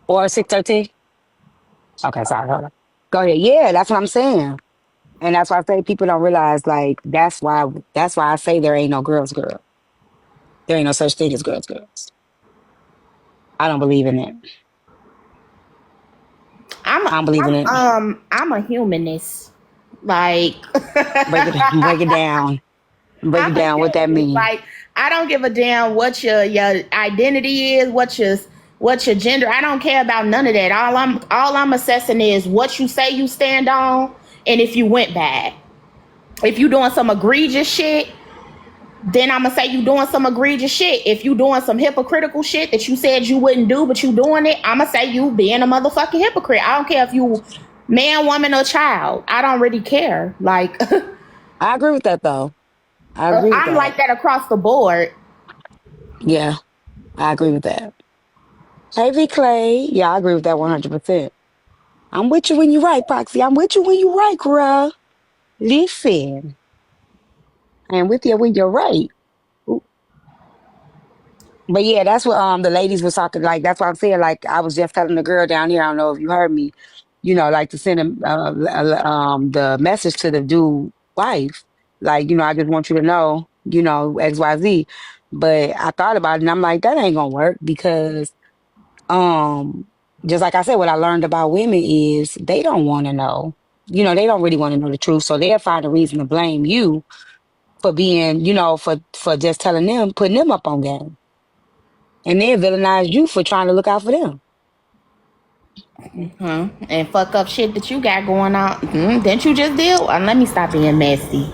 Or 613? Okay, sorry, hold on. Go ahead. Yeah, that's what I'm saying. And that's why I say people don't realize, like, that's why I say there ain't no girl. There ain't no such thing as girls. I don't believe in it. I'm I don't believe in it. I'm a humanist. Like Break it down. Break it I'm a down what that humanist. mean. Like I don't give a damn what your identity is, what your gender. I don't care about none of that. All I'm assessing is what you say you stand on, and if you went bad. If you doing some egregious shit, then I'm gonna say you doing some egregious shit. If you doing some hypocritical shit that you said you wouldn't do, but you doing it, I'm gonna say you being a motherfucking hypocrite. I don't care if you man, woman, or child. I don't really care. Like I agree with that though. I agree with I'm that. like that across the board. Yeah, I agree with that. Hey, V Clay. Yeah, I agree with that 100%. I'm with you when you're right, Proxy. I'm with you when you're right, girl. Listen, I am with you when you're right. Ooh. But yeah, that's what the ladies was talking. Like that's what I'm saying. Like I was just telling the girl down here. I don't know if you heard me. Like to send him the message to the dude wife. Like I just want you to know. XYZ. But I thought about it and I'm like that ain't gonna work because um just like I said, what I learned about women is they don't want to know. They don't really want to know the truth. So they'll find a reason to blame you for being, for just telling them, putting them up on game. And then villainize you for trying to look out for them. Huh? And fuck up shit that you got going on. Didn't you just deal? Let me stop being messy.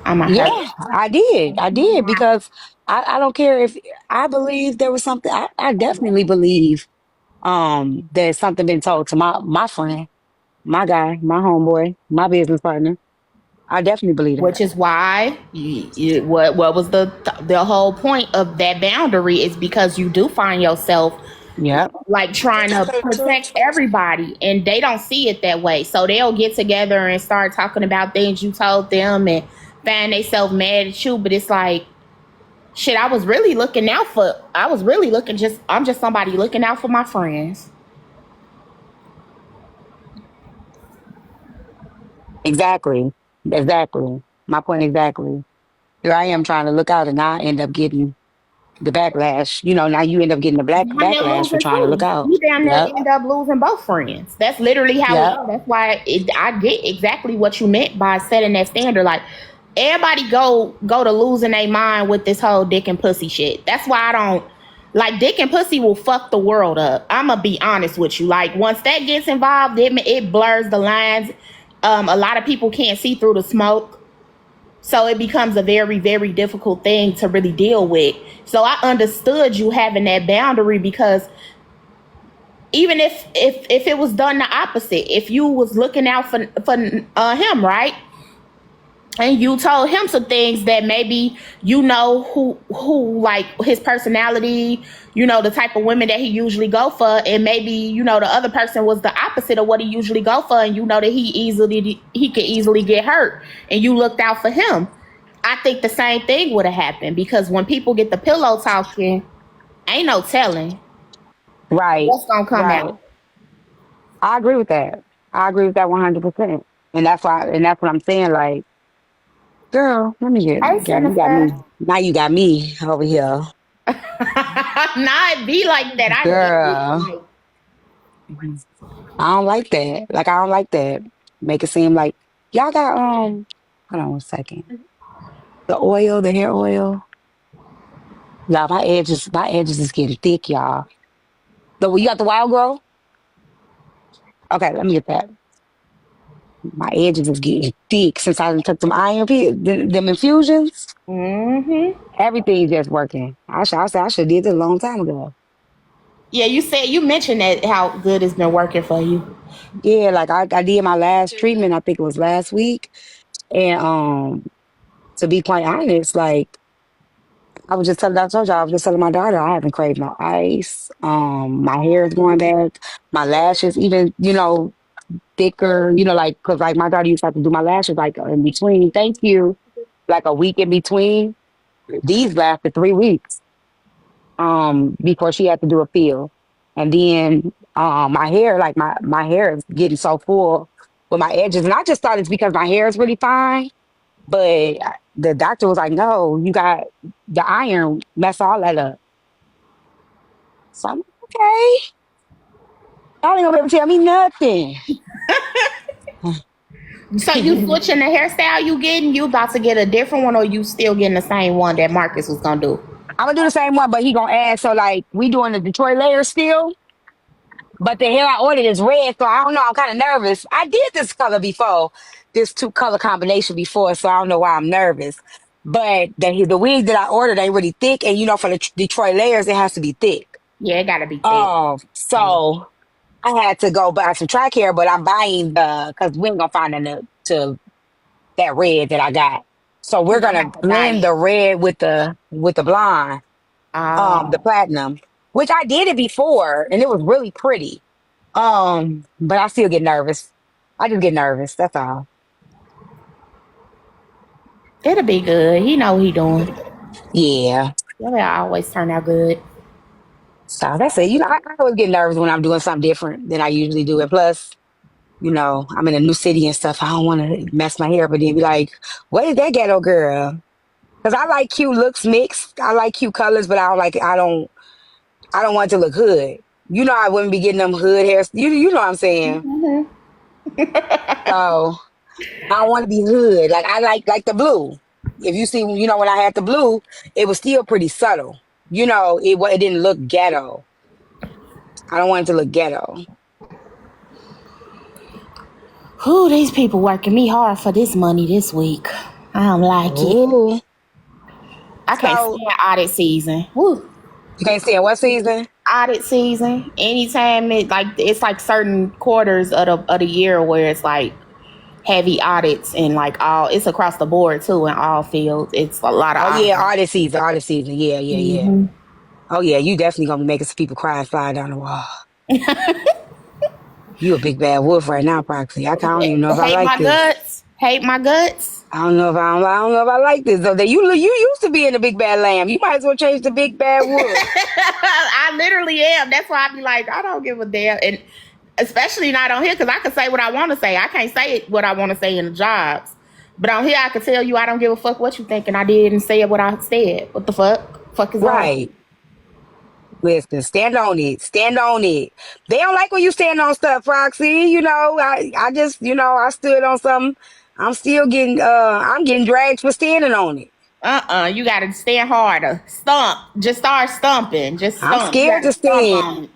I'm a hurt. Yeah, I did. I did because I don't care if I believe there was something. I definitely believe there's something been told to my friend, my guy, my homeboy, my business partner. I definitely believe Which that. is why what was the whole point of that boundary is because you do find yourself Yep. like trying to protect everybody and they don't see it that way, so they'll get together and start talking about things you told them and find themselves mad at you, but it's like shit, I was really looking just I'm just somebody looking out for my friends. Exactly. Exactly. My point exactly. Here I am trying to look out and I end up getting the backlash. Now you end up getting the black Down there backlash for losing trying to look too. out. You down there Yep. end up losing both friends. That's literally how it Yep. goes. That's why I get exactly what you meant by setting that standard. Like everybody go to losing their mind with this whole dick and pussy shit. That's why I don't like dick and pussy will fuck the world up. I'm gonna be honest with you. Like once that gets involved, it blurs the lines. A lot of people can't see through the smoke. So it becomes a very, very difficult thing to really deal with. So I understood you having that boundary because even if it was done the opposite, if you was looking out for him, right, and you told him some things that maybe who like his personality, the type of women that he usually go for, and maybe the other person was the opposite of what he usually go for, and that he could easily get hurt, and you looked out for him. I think the same thing would have happened because when people get the pillow talking, ain't no telling Right. what's gonna come Right. out. I agree with that. I agree with that 100%. And that's what I'm saying. Like, girl, let me Hey, girl, you got Jennifer. me. Now you got me over here. Not be like that. I get it. Girl. Like, I don't like that. Like, I don't like that. Make it seem like y'all got, hold on 1 second. The hair oil. Y'all, my edges is getting thick, y'all. You got the wild grow? Okay, let me get that. My edges is getting thick since I done took some them infusions. mm-hmm. Everything just working. I should did this a long time ago. Yeah, you mentioned that how good it's been working for you. Yeah, like I did my last treatment, I think it was last week. And to be quite honest, like I told y'all, I was just telling my daughter I haven't craved no ice. My hair is going back, my lashes even, thicker, like because like my daughter used to have to do my lashes like in between. Thank you. Like a week in between. These lasted 3 weeks. Before she had to do a field. And then my hair, like my hair is getting so full with my edges. And I just thought it's because my hair is really fine. But the doctor was like, no, you got the iron mess all that up. So I'm like, okay. Y'all ain't gonna be able to tell me nothing. So you switching the hairstyle you getting? You about to get a different one, or you still getting the same one that Marcus was gonna do? I'm gonna do the same one, but he gonna add. So like we doing the Detroit layer still, but the hair I ordered is red, so I don't know. I'm kind of nervous. I did this color before, this two color combination before, so I don't know why I'm nervous. But the wig that I ordered ain't really thick, and for the Detroit layers, it has to be thick. Yeah, it gotta be thick. Yeah. So I had to go buy some track hair, but I'm buying the because we ain't gonna find to that red that I got. So we're You gonna gonna have to dye blend it. the red with the blonde, the Oh, platinum, which I did it before and it was really pretty. But I still get nervous. I just get nervous. That's all. it'll be good. He know what he doing. Yeah. It'll always turn out good. So that's it. I always get nervous when I'm doing something different than I usually do. And plus, I'm in a new city and stuff. I don't want to mess my hair up and then be like, what is that ghetto girl? Because I like cute looks mixed. I like cute colors, but I don't want it to look hood. I wouldn't be getting them hood hairs. You know what I'm saying? Mm-hmm. So I don't want to be hood. Like I like the blue. If you see, when I had the blue, it was still pretty subtle. It didn't look ghetto. I don't want it to look ghetto. Who these people working me hard for this money this week? I don't like it. Ooh. I can't So stand audit season. Woo. you can't see in what season? Audit season. Anytime it's like certain quarters of the year where it's like heavy audits and like all it's across the board too in all fields. It's a lot of Oh yeah, auditing. artist season, artist season. Yeah, yeah, yeah. Mm-hmm. Oh yeah, you definitely gonna be making some people cry and fly down the wall. You a big bad wolf right now, Proxy. I don't even know if I Hate like my this. guts. Hate my guts. I don't know if I like this though. That you used to be in the big bad lamb. You might as well change the big bad wolf. I literally am. That's why I be like, I don't give a damn. And especially not on here because I can say what I want to say. I can't say what I want to say in the jobs. But on here, I can tell you I don't give a fuck what you think, and I didn't say what I said. What the fuck? Fuck is wrong? Right. Listen, stand on it. Stand on it. They don't like when you stand on stuff, Roxy. I just, I stood on something. I'm getting dragged for standing on it. You gotta stand harder. Stomp. Just start stomping. Just I'm stomp. You scared gotta to stomp stand. on it.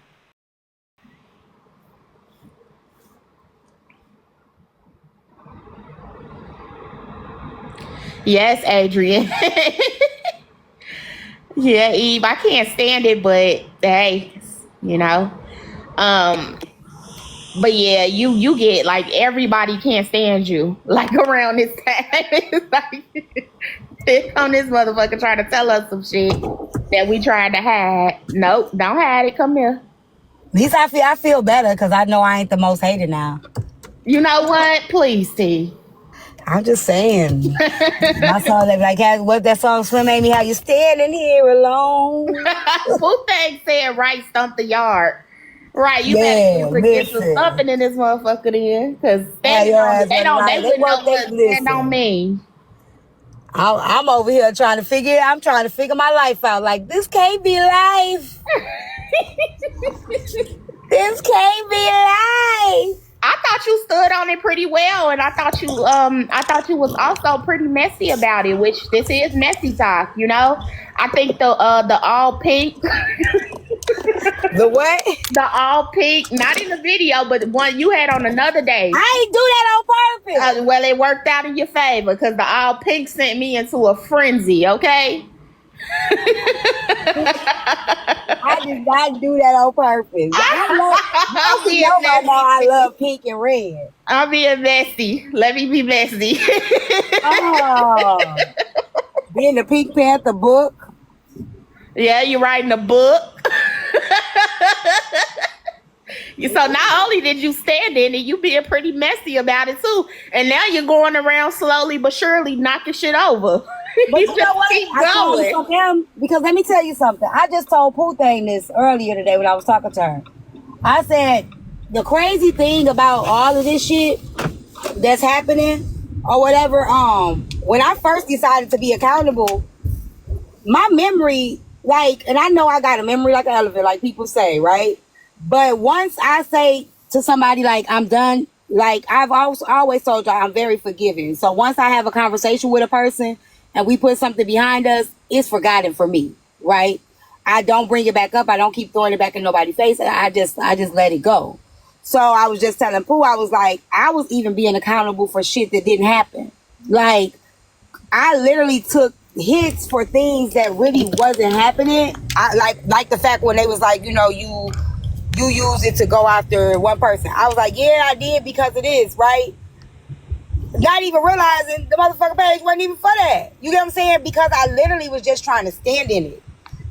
Yes, Adrian. Yeah, Eve. I can't stand it, but hey, you know. Um, but yeah, you get like everybody can't stand you like around this time. It's like here come this motherfucker trying to tell us some shit that we tried to hide. Nope, don't hide it. Come here. At least I feel better because I know I ain't the most hated now. You know what? Please, T. I'm just saying. My song they be like, what that song Swim made me how you standing here alone. Wu Tang said, "Right, stump the yard." Right, you better Yeah, get some listen. stumping in this motherfucker then, because Have standing your on me, ass they on the don't, they right. They wouldn't know won't they what stand on listen. me. I'm over here I'm trying to figure my life out. Like this can't be life. This can't be life. I thought you stood on it pretty well, and I thought you was also pretty messy about it, which this is messy talk, you know. I think the all pink, The what? the all pink, not in the video, but the one you had on another day. I ain't do that on purpose. Well, it worked out in your favor because the all pink sent me into a frenzy. Okay. I did not do that on purpose. I'm You being know by now I messy. love pink and red. I'm being messy. Let me be messy. Oh, being the Pink Panther book. Yeah, you're writing a book. So not only did you stand in it, you being pretty messy about it too. And now you're going around slowly but surely knocking shit over. But You you know just what? keep I told going. fuck him because let me tell you something. I just told Pooh Thing this earlier today when I was talking to her. I said the crazy thing about all of this shit that's happening or whatever. When I first decided to be accountable, my memory, like, and I know I got a memory like an elephant, like people say, right? But once I say to somebody like I'm done, like I've always told y'all I'm very forgiving. So once I have a conversation with a person and we put something behind us, it's forgotten for me, right? I don't bring it back up. I don't keep throwing it back in nobody's face. I just let it go. So I was just telling Pooh, I was like, I was even being accountable for shit that didn't happen. Like I literally took hits for things that really wasn't happening. I like the fact when they was like, you use it to go after one person. I was like, yeah, I did because it is, right? Not even realizing the motherfucking page wasn't even for that. You get what I'm saying? Because I literally was just trying to stand in it.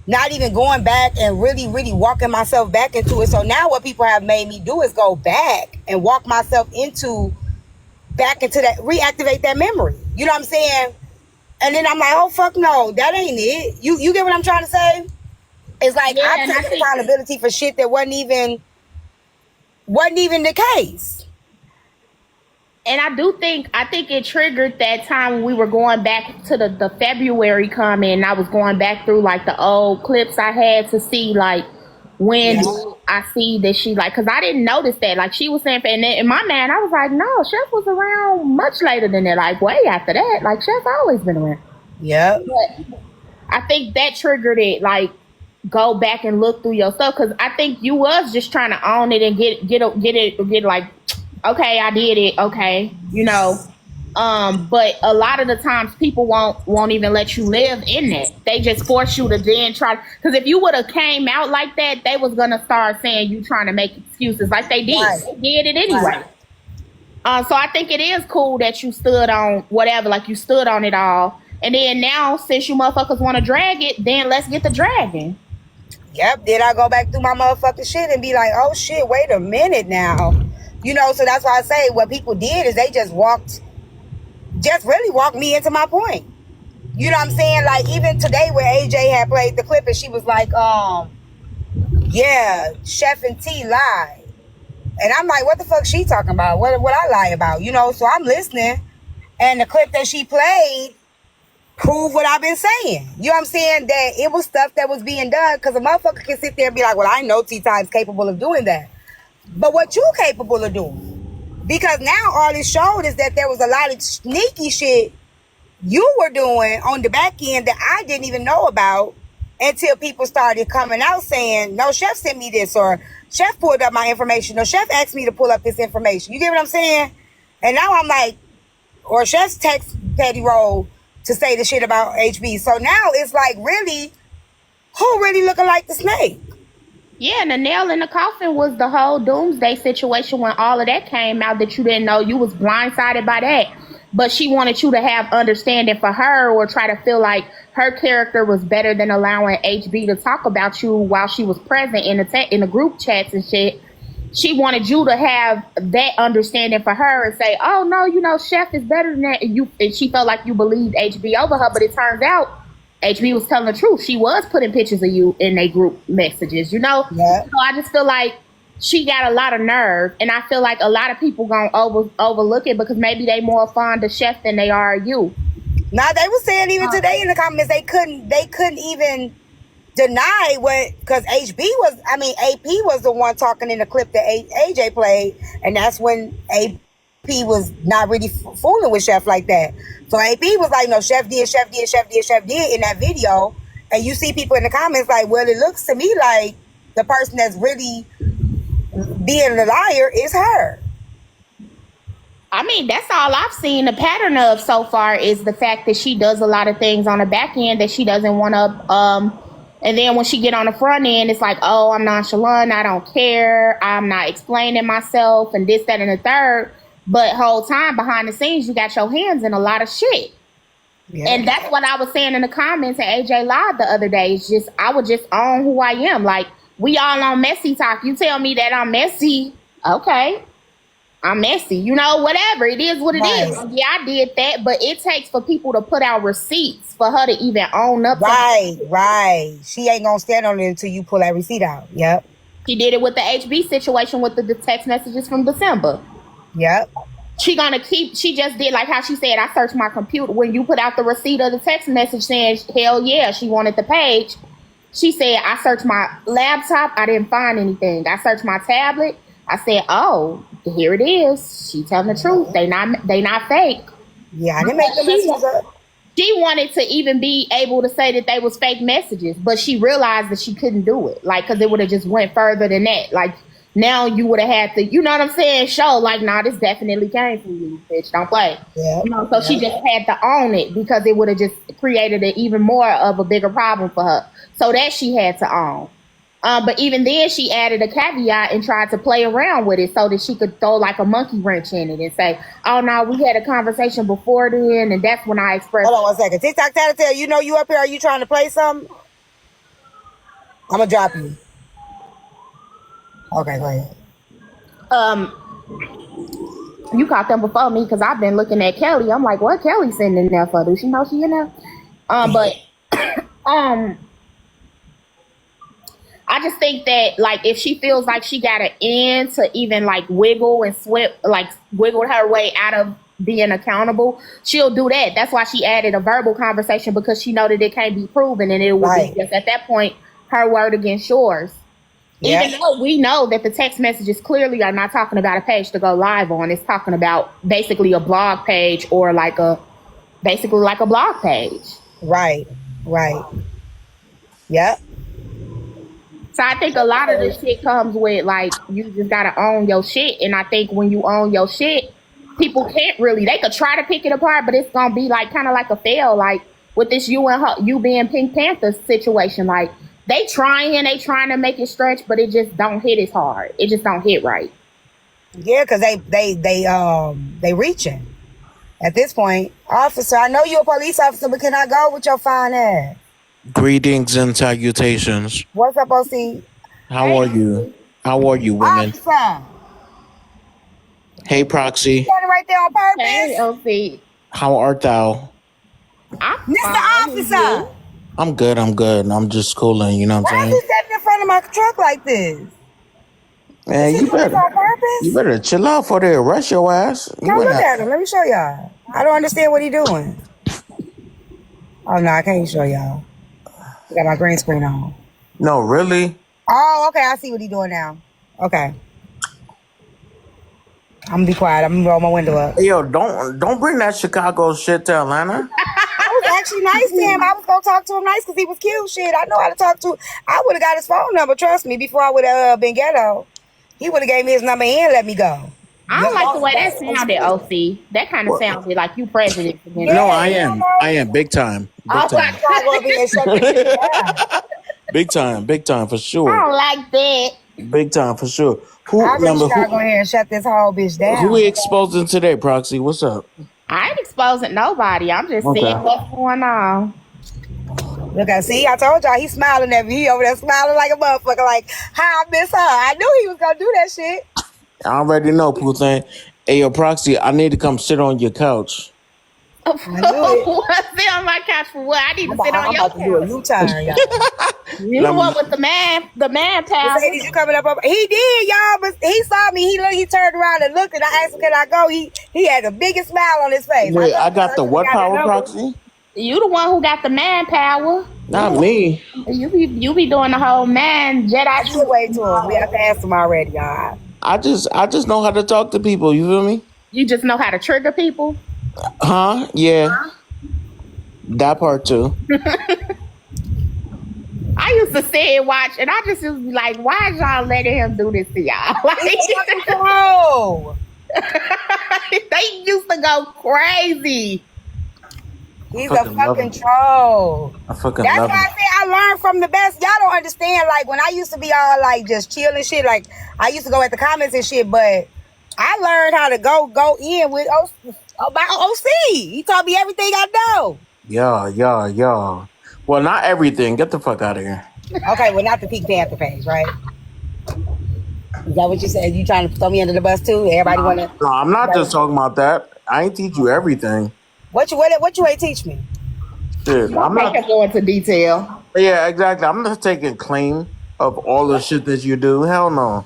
Not even going back and really, really walking myself back into it. So now what people have made me do is go back and walk myself back into that, reactivate that memory. You know what I'm saying? And then I'm like, oh fuck no, that ain't it. You get what I'm trying to say? It's like Yeah, I'm and I taking think accountability for shit that wasn't even the case. and I think it triggered that time when we were going back to the February comment and I was going back through like the old clips I had to see like when Yeah. I see that she like because I didn't notice that like she was saying and then in my man I was like no Chef was around much later than that like way after that like Chef always been around Yep. but I think that triggered it like go back and look through your stuff because I think you was just trying to own it and get like okay I did it okay but a lot of the times people won't even let you live in that they just force you to then try because if you would have came out like that they was gonna start saying you trying to make excuses like Right. they did it anyway. Right. So I think it is cool that you stood on whatever, like you stood on it all. And then now, since you motherfuckers want to drag it, then let's get the dragging. Yep. Did I go back through my motherfucking shit and be like, oh shit, wait a minute now. So that's why I say what people did is they just really walked me into my point. You know what I'm saying? Like even today where AJ had played the clip and she was like, yeah, Chef and T lied. And I'm like, what the fuck she talking about? What I lie about? So I'm listening and the clip that she played proved what I've been saying. You know what I'm saying? That it was stuff that was being done because a motherfucker can sit there and be like, well, I know Tyme's capable of doing that. But what you capable of doing? Because now all it showed is that there was a lot of sneaky shit you were doing on the back end that I didn't even know about until people started coming out saying, no, Chef sent me this, or Chef pulled up my information, or Chef asked me to pull up this information. You get what I'm saying? And now I'm like, or Chef's text Petty Roll to say the shit about HB. So now it's like, really, who really looking like the snake? Yeah, and the nail in the coffin was the whole doomsday situation when all of that came out that you didn't know. You was blindsided by that. But she wanted you to have understanding for her or try to feel like her character was better than allowing HB to talk about you while she was present in the group chats and shit. She wanted you to have that understanding for her and say, oh, no, Chef is better than that. And she felt like you believed HB over her. But it turns out HB was telling the truth. She was putting pictures of you in their group messages. Yeah. So I just feel like she got a lot of nerve, and I feel like a lot of people gonna overlook it because maybe they more fond of Chef than they are you. Now they were saying even today in the comments they couldn't even deny because AP was the one talking in the clip that AJ played, and that's when AP was not really fooling with Chef like that. So AP was like, no, Chef did in that video, and you see people in the comments like, well, it looks to me like the person that's really being the liar is her. I mean, that's all I've seen the pattern of so far is the fact that she does a lot of things on the back end that she doesn't want to and then when she get on the front end, it's like, oh, I'm nonchalant, I don't care, I'm not explaining myself, and this, that, and the third. But whole time behind the scenes, you got your hands in a lot of shit. Yeah. And that's what I was saying in the comments and AJ Live the other day. It's just, I would just own who I am. Like, we all on messy talk. You tell me that I'm messy, okay. I'm messy. You know, whatever. It is what it is. Right. Yeah, I did that, but it takes for people to put out receipts for her to even own up to Right, it. right. She ain't gonna stand on it until you pull that receipt out. Yep. She did it with the HB situation with the text messages from December. Yep. She just did like how she said, I searched my computer. When you put out the receipt of the text message saying, hell yeah, she wanted the page. She said, I searched my laptop. I didn't find anything. I searched my tablet. I said, oh, here it is. She telling the truth. They not fake. Yeah, I didn't make the messages up. She wanted to even be able to say that they was fake messages, but she realized that she couldn't do it. Like, because it would have just went further than that. Like, now you would have had to, you know what I'm saying, show, like, nah, this definitely came from you, bitch. Don't play. Yeah. You know, so she just had to own it because it would have just created an even more of a bigger problem for her. So that she had to own. But even then, she added a caveat and tried to play around with it so that she could throw like a monkey wrench in it and say, oh, no, we had a conversation before then, and that's when I expressed... Hold on 1 second. TikTok Tattletale, you know you up here. Are you trying to play something? I'm going to drop you. Okay, go ahead. You caught them before me because I've been looking at Kelly. I'm like, what Kelly sitting in there for? Does she know she in there? But I just think that, like, if she feels like she got an end to even, like, wiggle her way out of being accountable, she'll do that. That's why she added a verbal conversation, because she know that it can't be proven, and it will be just, at that point, her word against yours. Yeah. Even though we know that the text messages clearly are not talking about a page to go live on. It's talking about basically a blog page or basically like a blog page. Right. Yep. So I think a lot of this shit comes with, like, you just gotta own your shit. And I think when you own your shit, people can't really, they could try to pick it apart, but it's gonna be like kind of like a fail, like with this you being Pink Panther situation. Like, they trying to make it stretch, but it just don't hit as hard. It just don't hit right. Yeah, because they reaching at this point. Officer, I know you're a police officer, but can I go with your fine ass? Greetings and salutations. What's up, OC? How are you? How are you, women? Officer. Hey, Proxy. You got it right there on purpose. Hey, LC. How art thou? Mr. Officer. I'm good. I'm just cooling, you know what I'm saying? Why is he sitting in front of my truck like this? Man, you better chill out for they arrest your ass. Come look at him. Let me show y'all. I don't understand what he doing. Oh, no, I can't show y'all. I got my green screen on. No, really? Oh, okay. I see what he doing now. Okay. I'm gonna be quiet. I'm gonna roll my window up. Hey, yo, don't bring that Chicago shit to Atlanta. I was actually nice to him. I was gonna talk to him nice because he was cute. Shit, I know how to talk to. I would have got his phone number. Trust me. Before I would have been ghetto, he would have gave me his number and let me go. I don't like the way that sounded, OC. That kind of sounded like you president. Yeah, no, I am big time. Big time for sure. I don't like that. Big time for sure. I'm just gonna go ahead and shut this whole bitch down. Who we exposing today, Proxy? What's up? I ain't exposing nobody. I'm just seeing what's going on. Look, I told y'all he's smiling at me. He over there smiling like a motherfucker, like, hi, I miss her. I knew he was gonna do that shit. I already know, Pooh thing. Hey, yo, Proxy, I need to come sit on your couch. Sit on my couch for what? I need to sit on your couch. I'm about to do a U-turn, y'all. You the one with the man power. Mercedes, you coming up? He did, y'all, but he saw me. He turned around and looked, and I asked him, can I go? He had the biggest smile on his face. Wait, I got the what power, Proxy? You the one who got the man power. Not me. You be doing the whole man Jedi. I should wait to him. We have to ask him already, y'all. I just know how to talk to people. You feel me? You just know how to trigger people? Huh? Yeah. Huh? That part too. I used to sit and watch, and I just was like, why is y'all letting him do this to y'all? They used to go crazy. He's a fucking troll. That's why I say I learned from the best. Y'all don't understand. Like, when I used to be all like just chill and shit, like I used to go at the comments and shit, but I learned how to go in with about OC. He taught me everything I know. Yeah. Well, not everything. Get the fuck out of here. Okay, well, not the Pink Panther page, right? Is that what you said? You trying to throw me under the bus too? Everybody No, wanna. no, I'm not just Everybody, talking about that. I ain't teach you everything. what you ain't teach me? Shit, I'm Don't make not. her go into detail. Yeah, exactly. I'm not taking claim of all the shit that you do. Hell no.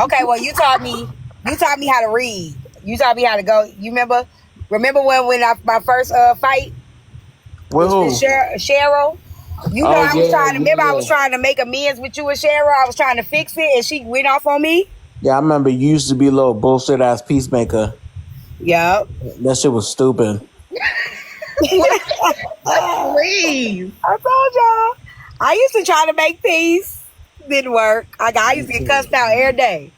Okay, well you taught me how to read. You taught me how to go. You remember when my first fight With was with who? Cheryl? You know Oh I was yeah, trying to yeah, remember I yeah. was trying to make amends with you and Cheryl. I was trying to fix it and she went off on me. Yeah, I remember you used to be a little bullshit ass peacemaker. Yep. That shit was stupid. Please. I told y'all. I used to try to make peace. Didn't work. I used to get cussed out every day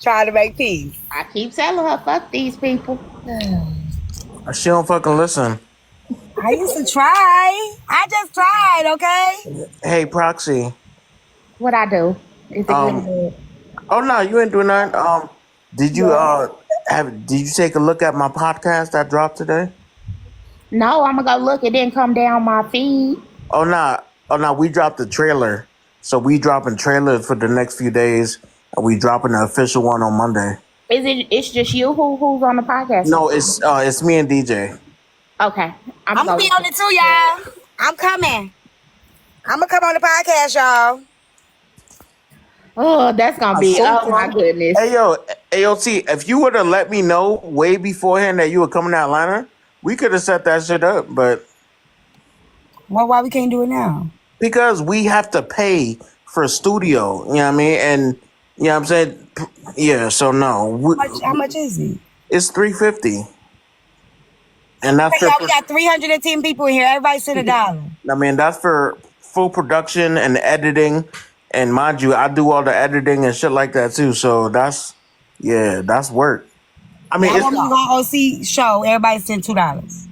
trying to make peace. I keep telling her, fuck these people. She don't fucking listen. I used to try. I just tried, okay? Hey, Proxy. What I do? Is it getting Um. good? Oh no, you ain't doing that. Did you Yeah. did you take a look at my podcast that dropped today? No, I'm gonna go look. It didn't come down my feed. Oh no, oh no, we dropped the trailer. So we dropping trailers for the next few days, and we dropping the official one on Monday. Is it? It's just you who's on the podcast. No, it's me and DJ. Okay, I'm I'm gonna gonna go be look on at it too, y'all. I'm coming. I'm gonna come on the podcast, y'all. Oh, that's gonna A be. Oh super. my goodness. Hey yo, AOT, if you would have let me know way beforehand that you were coming to Atlanta, we could have set that shit up. But Well, why we can't do it now? because we have to pay for a studio, you know what I mean? And you know what I'm saying? Yeah, so no. How much is it? It's 350. And that's Okay, for y'all, we got 310 people in here. Everybody send $1. I mean, that's for full production and editing. And mind you, I do all the editing and shit like that too. So that's yeah, that's work. I mean, Y'all it's want me to go on OC show? Everybody send $2.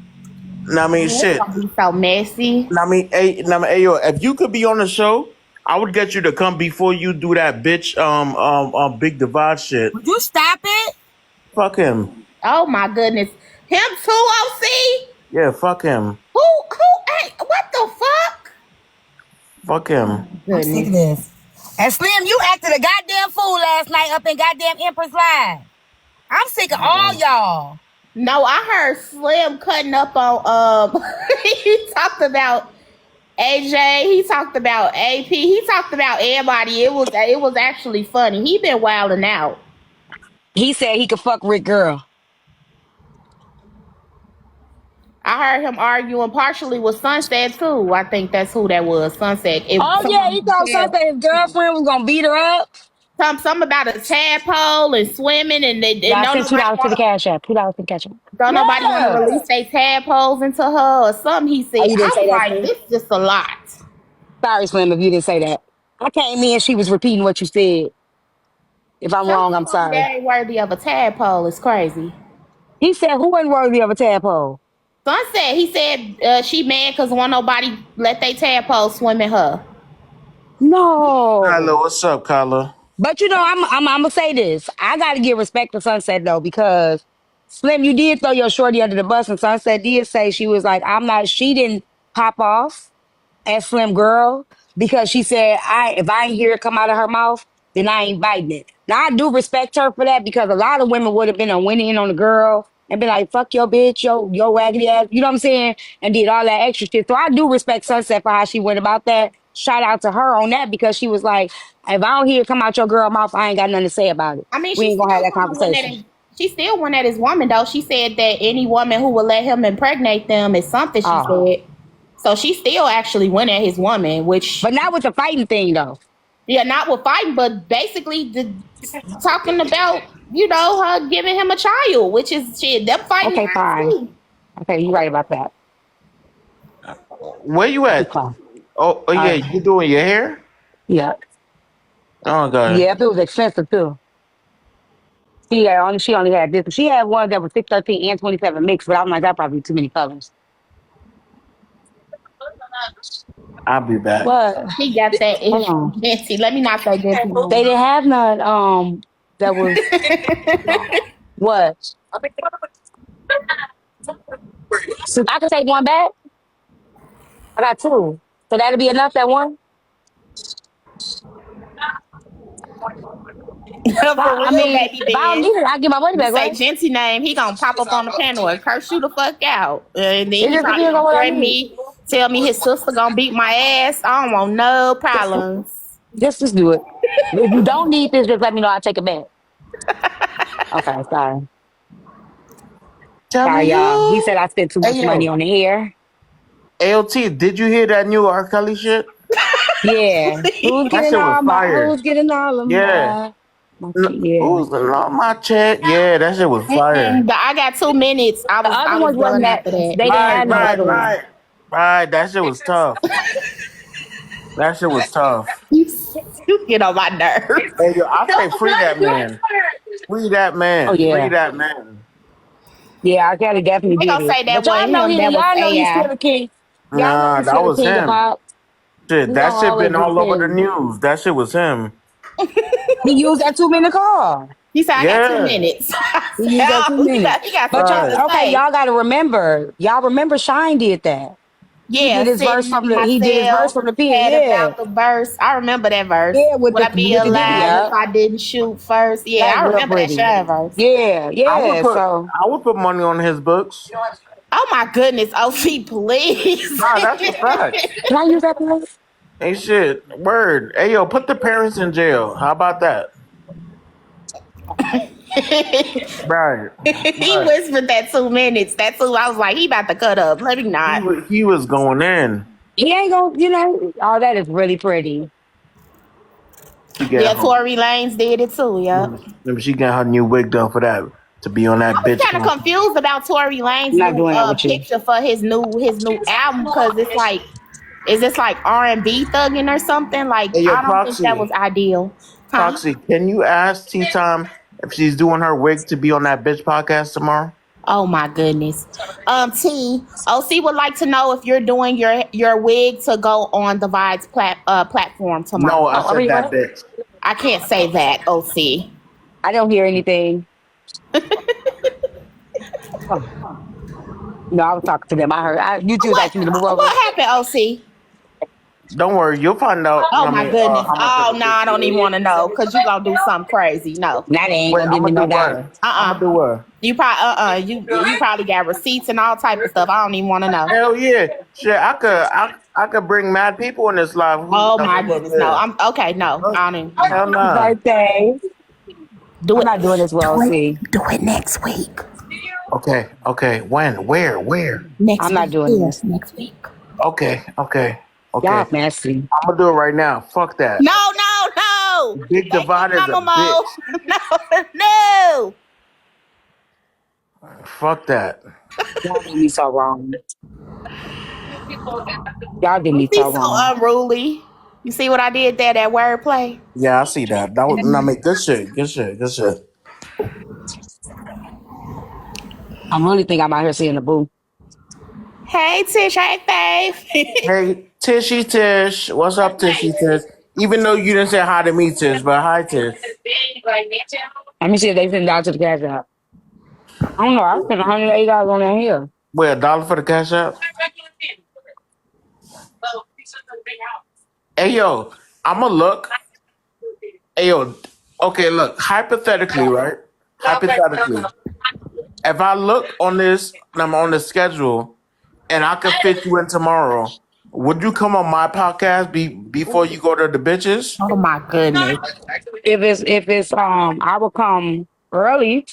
I mean It's shit. gonna be so messy. Hey, yo, if you could be on the show, I would get you to come before you do that bitch big divide shit. Would you stop it? Fuck him. Oh my goodness. Him too, OC? Yeah, fuck him. Hey, what the fuck? Fuck Oh him. my I'm sick goodness. of this. And Slim, you acted a goddamn fool last night up in goddamn Empress Live. I'm sick of all y'all. No, I heard Slim cutting up on he talked about AJ, he talked about AP, he talked about everybody. It was actually funny. He been wilding out. He said he could fuck Rick Girl. I heard him arguing partially with Sunset too. I think that's who that was. Sunset. If Oh yeah, he someone thought said something his girlfriend was gonna beat her up. something about a tadpole and swimming, and Yeah, I don't sent two nobody dollars to the want cash app. $2 to the cash app. don't nobody want to Yeah. release their tadpoles into her or something. He Oh, said. you didn't I'm say that, like, Slim? this is just a lot. Sorry, Slim, if you didn't say that. I came in, she was repeating what you said. If I'm Some wrong, I'm of them sorry. ain't worthy of a tadpole. It's crazy. He said, who ain't worthy of a tadpole? Sunset, he said she mad because want nobody let they tadpole swim in her. Kyla, No. what's up, Kyla? But you know, I'm gonna say this. I gotta give respect to Sunset though, because Slim, you did throw your shorty under the bus, and Sunset did say she was like, I'm not. She didn't pop off as Slim Girl because she said, I if I ain't hear it come out of her mouth, then I ain't biting it. Now I do respect her for that because a lot of women would have been a winning in on the girl and been like, fuck your bitch, yo raggedy ass, you know what I'm saying? And did all that extra shit. So I do respect Sunset for how she went about that. Shout out to her on that because she was like, if I don't hear it come out your girl mouth, I ain't got nothing to say about it. I mean, We she ain't gonna have still that kind of went at conversation. his. She still went at his woman though. She said that any woman who would let him impregnate them is something. She Oh. said. So she still actually went at his woman, which But not with the fighting thing though. yeah, not with fighting, but basically talking about her giving him a child, which is shit. Them fighting Okay, words fine. too. Okay, you right about that. Where you Okay, at? fine. Oh All yeah, right. you doing your hair? Yeah. Oh god. Yep, it was expensive too. She only had this. She had one that was 613 and 27 mixed, but I'm like, that probably too many colors. I'll be back. But He got that hold ish. on. Nancy, let me not say that too They long. didn't have none that was what? So I can take one back. I got two. So that'll be enough, that one? For I real, mean, baby if I don't need Ben. it, I get my money You back, say right? Genty name, he gonna pop up on the panel and curse you the fuck out. And then It he just probably depends on gonna what I threaten need. me, tell me his sister gonna beat my ass. I don't want no problems. Just do it. If you don't need this, just let me know. I'll take it back. Okay, sorry. Telling Sorry, y'all. He said you. I spent too Hey much money yo, on the hair. ALT, did you hear that new R. Kelly shit? Yeah. That shit was fire. Who's getting all of Yeah. my yeah. Who's on my chat? Yeah, that shit was fire. But I got 2 minutes. I The was other I was ones wasn't done that after that. they didn't Right, have no right, other one. right. Right, that shit was tough. That shit was tough. You, you get on my nerves. Hey yo, I say free that man. Free that Oh man. Free yeah. that man. Yeah, I gotta definitely They get gonna it. say that But wasn't him. That was y'all know he's still AI. the king. Y'all know Nah, he's that still the was king of him. pop. Shit, He that gonna shit always been be all over the king. news. That shit was him. He used that 2 minute call. He said I got two Yeah. minutes. I He said, used that two oh, he minutes. got he got some But shit to Right. y'all okay, say. y'all gotta remember. Y'all remember Shine did that. Yeah, sitting in He did his verse myself, from the pen. had Yeah. about the verse. I remember that verse. Yeah, Would I be with the ditty, alive if yeah. I didn't shoot first? Yeah, That's I real remember that pretty. Shine verse. Yeah, I would yeah. put So I would put money on his books. Oh my goodness, OC, please. Nah, that's a fact. can I use that place? Hey shit. Word. Hey yo, put the parents in jail. How about that? Right. He Right. whispered that 2 minutes. That two, I was like, he about to cut up. Let me not. He was going in. He ain't gonna, all that is really pretty. She Yeah, get her Tory Lanez did it too. Yep. she got her new wig done for that to be on that I was bitch kind of podcast. confused about Tory I'm Lanez not new doing that with you. picture for his new album because it's like, is this like R&B thugging or something? Like Hey yo, I don't think that was Proxy. ideal, huh? Proxy, can you ask T Time if she's doing her wig to be on that bitch podcast tomorrow? Oh my goodness. T OC would like to know if you're doing your wig to go on the Vibes platform No, tomorrow. I Oh, are said we that what? bitch. I can't say that, OC. I don't hear anything. Oh, no, I was talking to them. You two was What asking me to move over. what happened, OC? Don't worry, you'll find out. Oh my goodness. How much of Oh a no, bitch I she don't even is. want to know because you gonna do something crazy. No. Now they ain't Wait, gonna I'm give me gonna do no what? dollar. I'm gonna do what? You probably you probably got receipts and all type of stuff. I don't even want to know. Hell yeah, shit! I could bring mad people in this live who Oh that my live up goodness. No. there. I'm okay. No. Huh? I don't even, Hell Happy nah. birthday. do I'm it. not doing this well, see. Do it next week. Okay, okay. When? Where? I'm Next not week. doing Here. this. Next week. Okay. Y'all messy. I'm gonna do it right now. Fuck that. No, no, no. Big Baby Divide is a mama bitch. mode. No, no. Fuck that. Y'all did me so wrong. Y'all did me so He's so wrong. unruly. You see what I did there? That wordplay. Yeah, I see that. That was I mean good shit. Good shit. Good shit. I really think I'm out here seeing the boo. Hey Tish. Hey Faith. Hey, Tishy Tish. What's up, Tishy Tish? Even though you didn't say hi to me, Tish, but hi, Tish. Let me see if they send it out to the cash app. I don't know. I spent $180 on that here. Wait, $1 for the cash app? Hey, yo, I'm gonna look. Hey, yo, okay, look. Hypothetically, right? Hypothetically, if I look on this, and I'm on the schedule, and I could fit you in tomorrow, would you come on my podcast before you go to the bitches? Oh my goodness. I will come early,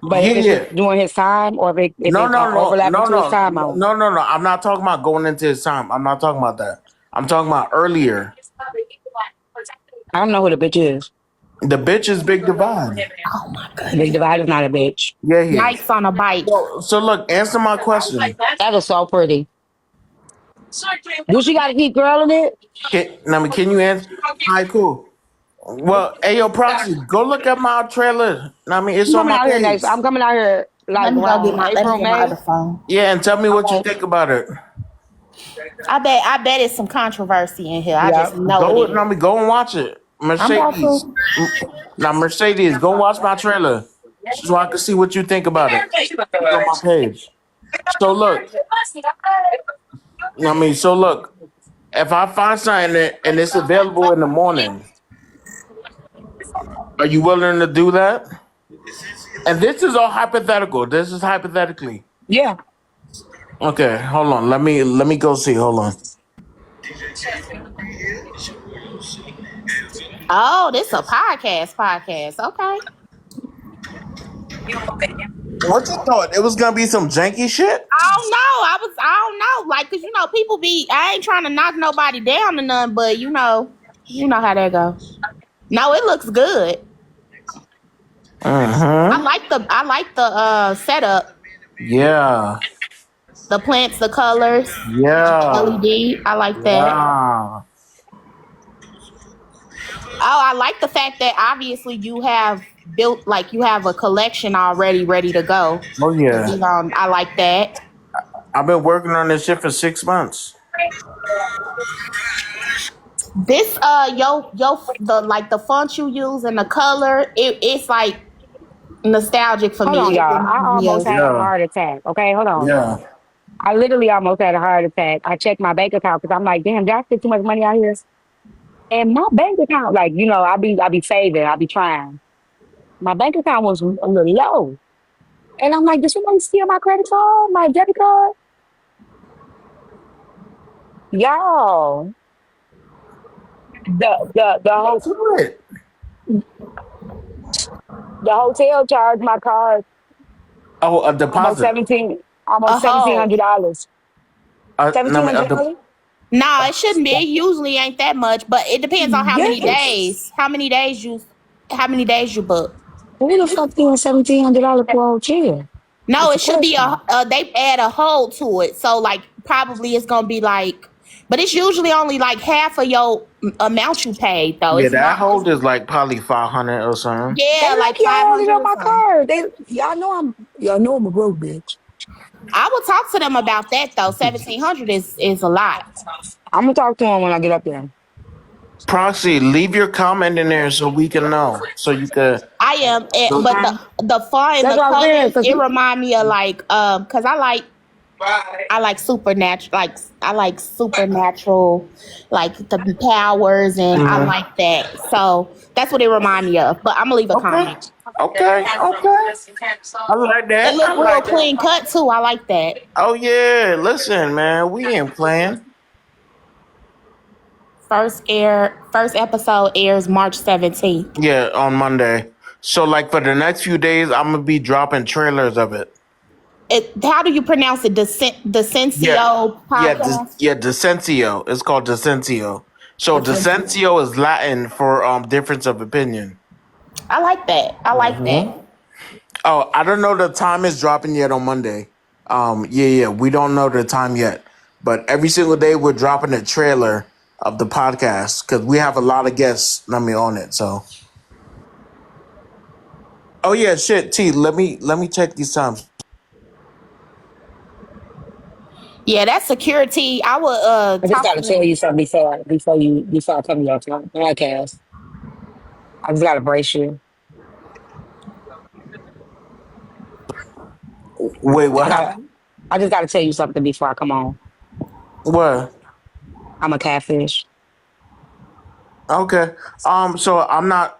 but Yeah, if it's yeah. just during his time or if No, it's no, no, overlapping no, to his no, time, I no, won't. no, no, no. I'm not talking about going into his time. I'm not talking about that. I'm talking about earlier. I don't know who the bitch is. The bitch is Big Divine. Oh my Big goodness. Divide is not a bitch. Yeah, he is. Yikes on a bike. So look, answer my question. That is so pretty. Do she got to keep girling it? Can you answer? All right, cool. Well, hey, yo, Proxy, go look at my trailer. It's I'm on coming my out here page. next. I'm coming out here Let like me go get around my let me April, get my May. other phone. Yeah, and tell me what you Okay. think about it. I bet it's some controversy in here. I Yeah. just know it is. Go and watch it. I'm about Mercedes. to. Now, Mercedes, go watch my trailer so I can see what you think about it. It's on my page. So look, so look, if I find something and it's available in the morning, Are you willing to do that? And this is all hypothetical. This is hypothetically. Yeah. Okay, hold on. Let me go see. Hold on. Oh, this a podcast. Okay. What you thought? It was gonna be some janky shit? I don't know. I don't know. Like, cause people be. I ain't trying to knock nobody down or nothing, but you know how that go. No, it looks good. Mm-hmm. I like the setup, Yeah. the plants, the colors, Yeah. LED. I like that. Yeah. Oh, I like the fact that obviously you have built like you have a collection already ready to go. Oh yeah. I like that. I've been working on this shit for 6 months. This yo the like the font you use and the color, it's like nostalgic for Hold me. on, It y'all. I reminds me almost of had a Yeah. heart attack. Okay, hold on. Yeah. I literally almost had a heart attack. I checked my bank account because I'm like, damn, did I spend too much money out here? And my bank account, like, I be saving, I be trying. My bank account was a little low. And I'm like, did somebody steal my credit card, my debit card? Y'all, the whole Do it. the hotel charged my card Oh, a almost deposit. 17, a almost seventeen whole. hundred dollars. No, I Seventeen mean, hundred dollars? No, it shouldn't be. It usually ain't that much, but it depends on Yes. how many days you book. Who the fuck doing $1,700 for a hotel? No, It's a it should be question. they add a hold to it. So like probably it's gonna be like, but it's usually only like half of your amount you paid though. yeah, It's that not. hold is like probably 500 or something. They Yeah, like lucky I hold it 500 on or my something. card. Y'all know I'm a broke bitch. I would talk to them about that though. 1,700 is a lot. I'm gonna talk to him when I get up there. Proxy, leave your comment in there so we can know. So you could. I am, So, but the font and That's the what I'm saying. colors Cause it remind me of like because I like supernatural I like supernatural like the powers and I mhm. like that. So that's what it remind me of. But I'm gonna leave a Okay. comment. Okay. Okay. I like It that. look I real like that. clean cut too. I like that. Oh yeah. Listen, man, we ain't playing. First episode airs March 17th. Yeah, on Monday. So like for the next few days, I'm gonna be dropping trailers of it. How do you pronounce it? The Yeah. Sensio Yeah. podcast. Yeah. Decentio. It's called Decentio. So The Sensio. Decentio is Latin for difference of opinion. I like that. I like Hmm. that. Oh, I don't know the time is dropping yet on Monday. Yeah, we don't know the time yet, but every single day we're dropping a trailer of the podcast because we have a lot of guests. On it. So, oh yeah, shit. T, let me check these times. Yeah, that security. I would I just talk to gotta tell them. you something before I come to your podcast. I just gotta brace you. Wait, what I gotta happened? I just gotta tell you something before I come on. What? I'm a catfish. Okay. So I'm not.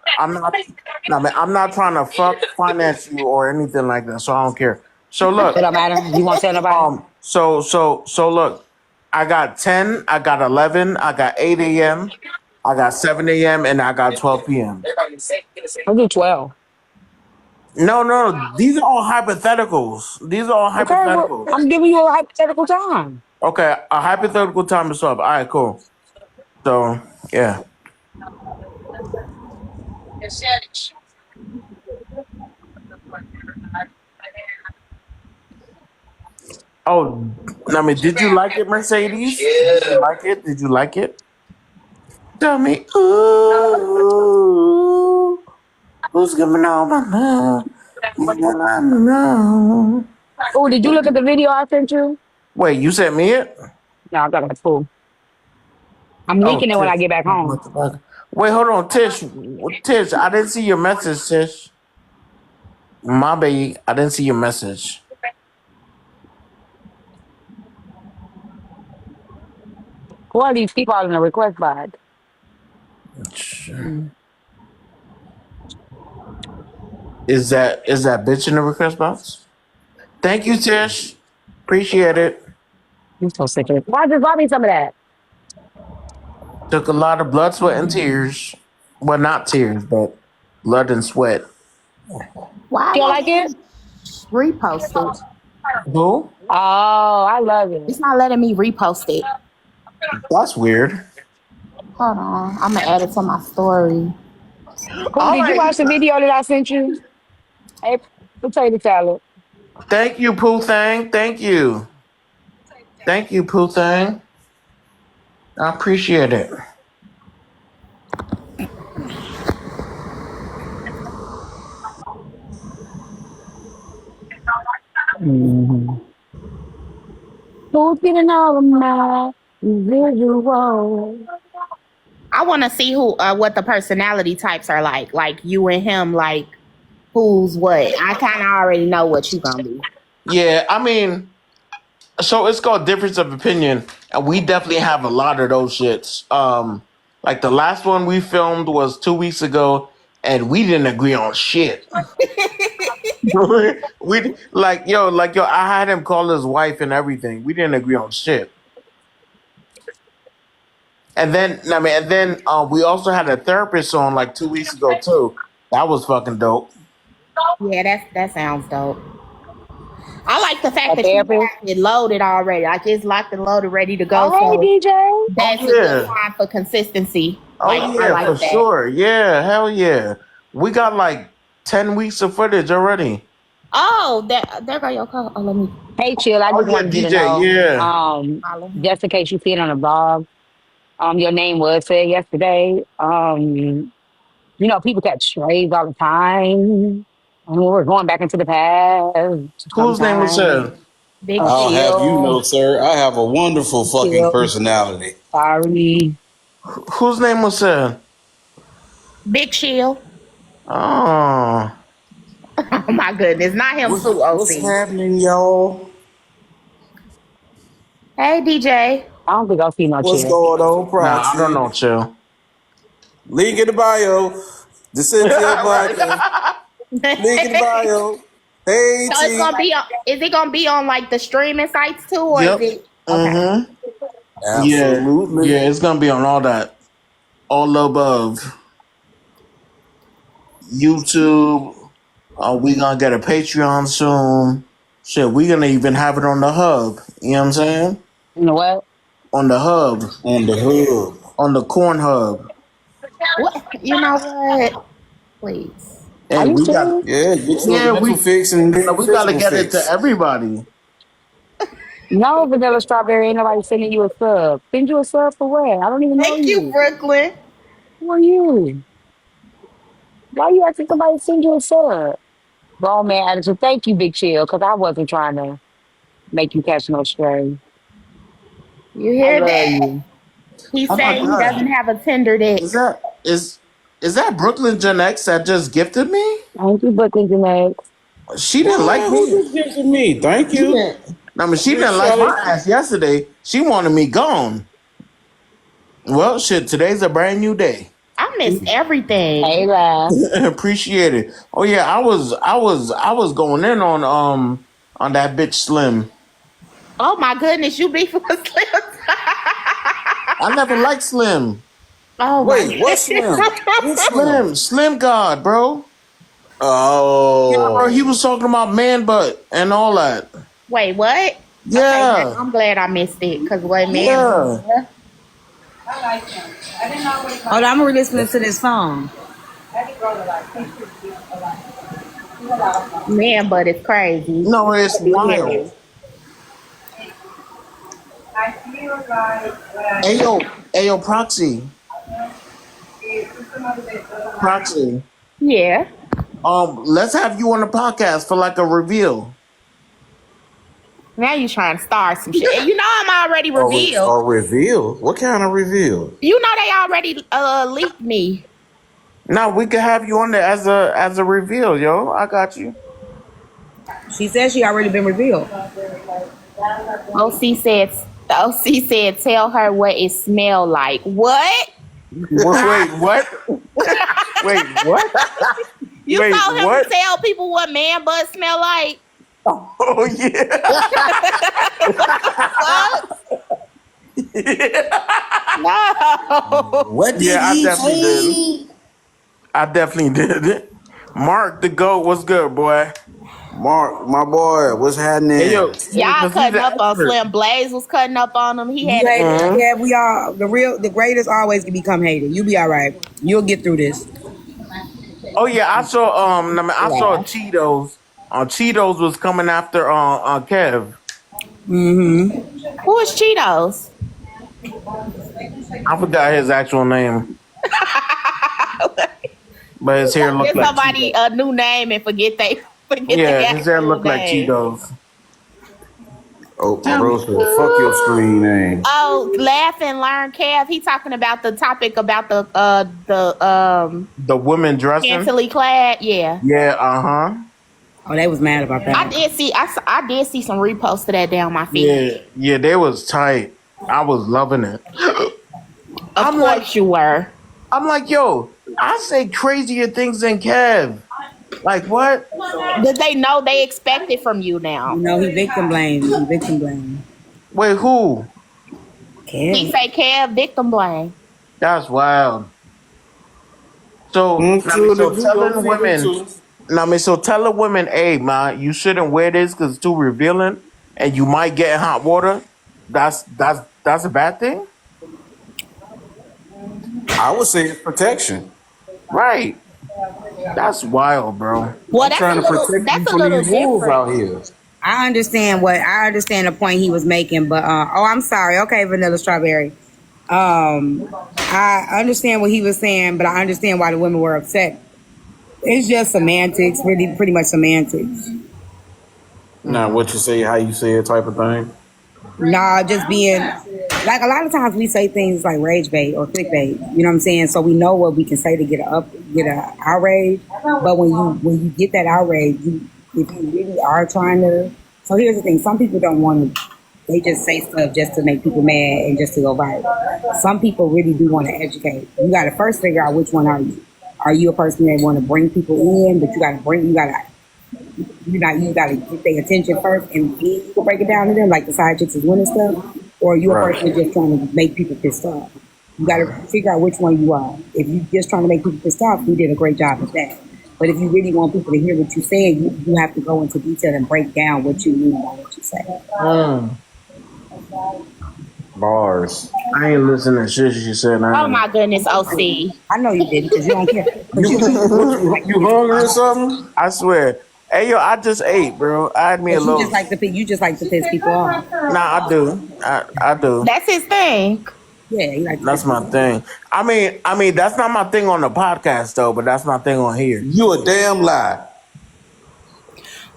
No, man, I'm not trying to fuck finance you or anything like that. So I don't care. So It look. don't matter. You won't tell nobody? So look. I got 10. I got 11. I got 8 a.m. I got 7 a.m. and I got 12 p.m. I'll do 12. No, no, these are all hypotheticals. These are all Okay, well, hypotheticals. I'm giving you a hypothetical time. Okay, a hypothetical time is up. All right, cool. So yeah. Oh, did you like it, Mercedes? Did you like it? Did you like it? Tell me, ooh, who's giving all my love? Who's gonna know? Oh, did you look at the video I sent you? Wait, you sent me it? No, I got a fool. I'm Oh, leaking it when I Tish. get back home. Wait, hold on, Tish. Tish, I didn't see your message, Tish. My baby, I didn't see your message. Who are these people in the request box? Mm. Is that bitch in the request box? Thank you, Tish. Appreciate it. I'm so sick of it. Why just buy me some of that? Took a lot of blood, sweat, and tears. Well, not tears, but blood and sweat. Why Do you won't like it? it repost it? Who? Oh, I love It's it. not letting me repost it. That's weird. Hold on. I'm gonna add it to my story. Who All did you right. watch the video that I sent you? Hey, potato salad. Thank you, Pooh Thang. Thank you. Thank you, Pooh Thang. I appreciate it. Mm-hmm. Who's getting all of my visual? I want to see who what the personality types are like. Like you and him. Like who's what. I kind of already know what you gonna be. Yeah, I mean, so it's called difference of opinion, and we definitely have a lot of those shits. Like the last one we filmed was 2 weeks ago, and we didn't agree on shit. we like yo, I had him call his wife and everything. We didn't agree on shit. And then I mean, and then we also had a therapist on like 2 weeks ago too. That was fucking dope. Yeah, that sounds dope. I like the fact A that you therapist. have it loaded already. Like it's locked and loaded, ready to go. Oh, hey, So DJ. Oh that's a good yeah. sign for consistency. Oh Like I yeah, like for that. sure. Yeah, hell yeah. We got like 10 weeks of footage already. Oh, there go your call. Oh, let me Hey, chill. I Oh just yeah, wanted you to DJ. know, Yeah. follow him. just in case you see it on the blog, your name was said yesterday. People catch strays all the time. And we're going back into the past Whose name was sometimes. said? Big I'll chill. have you know, Chill, sir, I have a wonderful fucking chill. personality. Sorry. Whose name was said? Big chill. Oh. Oh my goodness, not him too. What's OC. happening, y'all? Hey DJ. I don't think I'll see no What's chill. going on, Nah, I don't Proxy? know, chill. Link in the bio. The Cynthia podcast. Right? Link in the bio. Hey So it's T. gonna be on. Is it gonna be on like the streaming sites too, or is Yep. it okay? Mm-hmm. Yeah. Absolutely. Yeah, it's gonna be on all that. All above. YouTube. We gonna get a Patreon soon. Shit, we gonna even have it on the hub. You know what I'm saying? You know what? On the hub. On the hub. On the corn hub. What? You know what? Please. Are Hey, you we got serious? Yeah, get you a yeah, mental fix and get a we gotta physical get it to fix. everybody. No, Vanilla Strawberry, ain't nobody sending you a sub. Send you a sub for what? I don't even know Thank you, you. Brooklyn. Who are you? Why you asking somebody to send you a sub? Grown man attitude. Thank you, Big Chill, because I wasn't trying to make you catch no stray. You I hear love that? you. He Oh my said he doesn't god. have a tender Is dick. that is that Brooklyn Gen X that just gifted me? Thank you, Brooklyn Jeanette. She didn't like What? Who me. just gifted me? Thank She you. didn't. I mean, she didn't like Appreciate my it. ass yesterday. She wanted me gone. Well, shit. Today's a brand new day. I miss Hey, everything. laugh. Appreciate it. Oh yeah, I was going in on that bitch Slim. Oh my goodness, you beef with Slim. I never liked Slim. Oh my Wait, what goodness. Slim? Which Slim? Slim God, bro. Yeah, bro. He Oh. was talking about man butt and all that. Wait, what? Okay, now Yeah, I'm glad I missed it. Cause what man? yeah. Hold on, I'm gonna listen to this song. Man, but it's crazy. No, it's What you wild. hearing? Ayo, Proxy, Proxy. Yeah. Let's have you on the podcast for like a reveal. Now you trying to start some shit. And you know I'm already revealed. A reveal? What kind of reveal? You know they already leaked me. Now we could have you on there as a reveal, yo. I got you. She said she already been revealed. OC said OC said tell her what it smelled like. What? Wait, what? Wait, what? You Wait, told him to what? tell people what man butt smell like. Oh yeah. Fuck no. What did Yeah, I he definitely did. say? I definitely did. Mark the goat, what's good, boy? Mark, my boy, what's Hey happening? yo, hey, Y'all cause he's cutting an up on expert. Slim. Blaze was cutting up on him. He You had hate it. Mhm. Yeah, we all the greatest always can become hated. You be all right. You'll get through this. Oh yeah, I saw I saw yeah. Cheetos. Cheetos was coming after Kev. Mm-hmm. Who is Cheetos? I forgot his actual name, but his hair looked Give like somebody Cheetos. a new name and forget Yeah, the his hair actual looked like name. Cheetos. Oh, Tell me, bro said, fuck your screen name. Oh, laugh and learn, Kev. He talking about the topic about the the women dressing. scantily clad. Yeah, Yeah, uh-huh. Oh, they was mad about I that. did see. I did see some reposts of that down my Yeah, feed. yeah, they was tight. I was loving it. Of I'm like, course you were. yo, I say crazier things than Kev. Like what? Did they know they expect it from you You now? know, he victim blamed. He victim blamed. Wait, who? He Kev. say Kev victim blame. That's wild. So, Mm, I mean, true so to do, telling OC women, too. so telling women, hey, man, you shouldn't wear this because it's too revealing, and you might get in hot water. That's a bad thing, I would say it's protection. right? That's wild, bro. Well, I'm trying to protect you that's a from little these wolves different. out here. I understand the point he was making, but oh, I'm sorry. Okay, Vanilla Strawberry. I understand what he was saying, but I understand why the women were upset. It's just semantics, really, pretty much semantics. Not what you say, how you say it, type of thing. Nah, just being like a lot of times we say things like rage bait or clickbait. You know what I'm saying? So we know what we can say to get a outrage. But when you get that outrage, if you really are trying to. So here's the thing: some people don't want to. They just say stuff just to make people mad and just to go viral. Some people really do want to educate. You got to first figure out which one are you. Are you a person that want to bring people in, but you gotta get their attention first and then you can break it down to them like the side chicks is winning stuff, or you a Right. person just trying to make people pissed off. You gotta figure out which one you are. If you just trying to make people pissed off, you did a great job of that. But if you really want people to hear what you're saying, you have to go into detail and break down what you mean by what you say. Mm. Bars. I ain't listening to shit she said. Oh I my goodness, OC. I know you did because you don't care. Because You what you hungry or something? I swear. Hey yo, I just ate, bro. I had me a little. you just like to piss people off. Nah, I do. I do. That's his thing. Yeah, you like to piss That's my people off. thing. I mean, that's not my thing on the podcast though, but that's my thing on here. You a damn lie.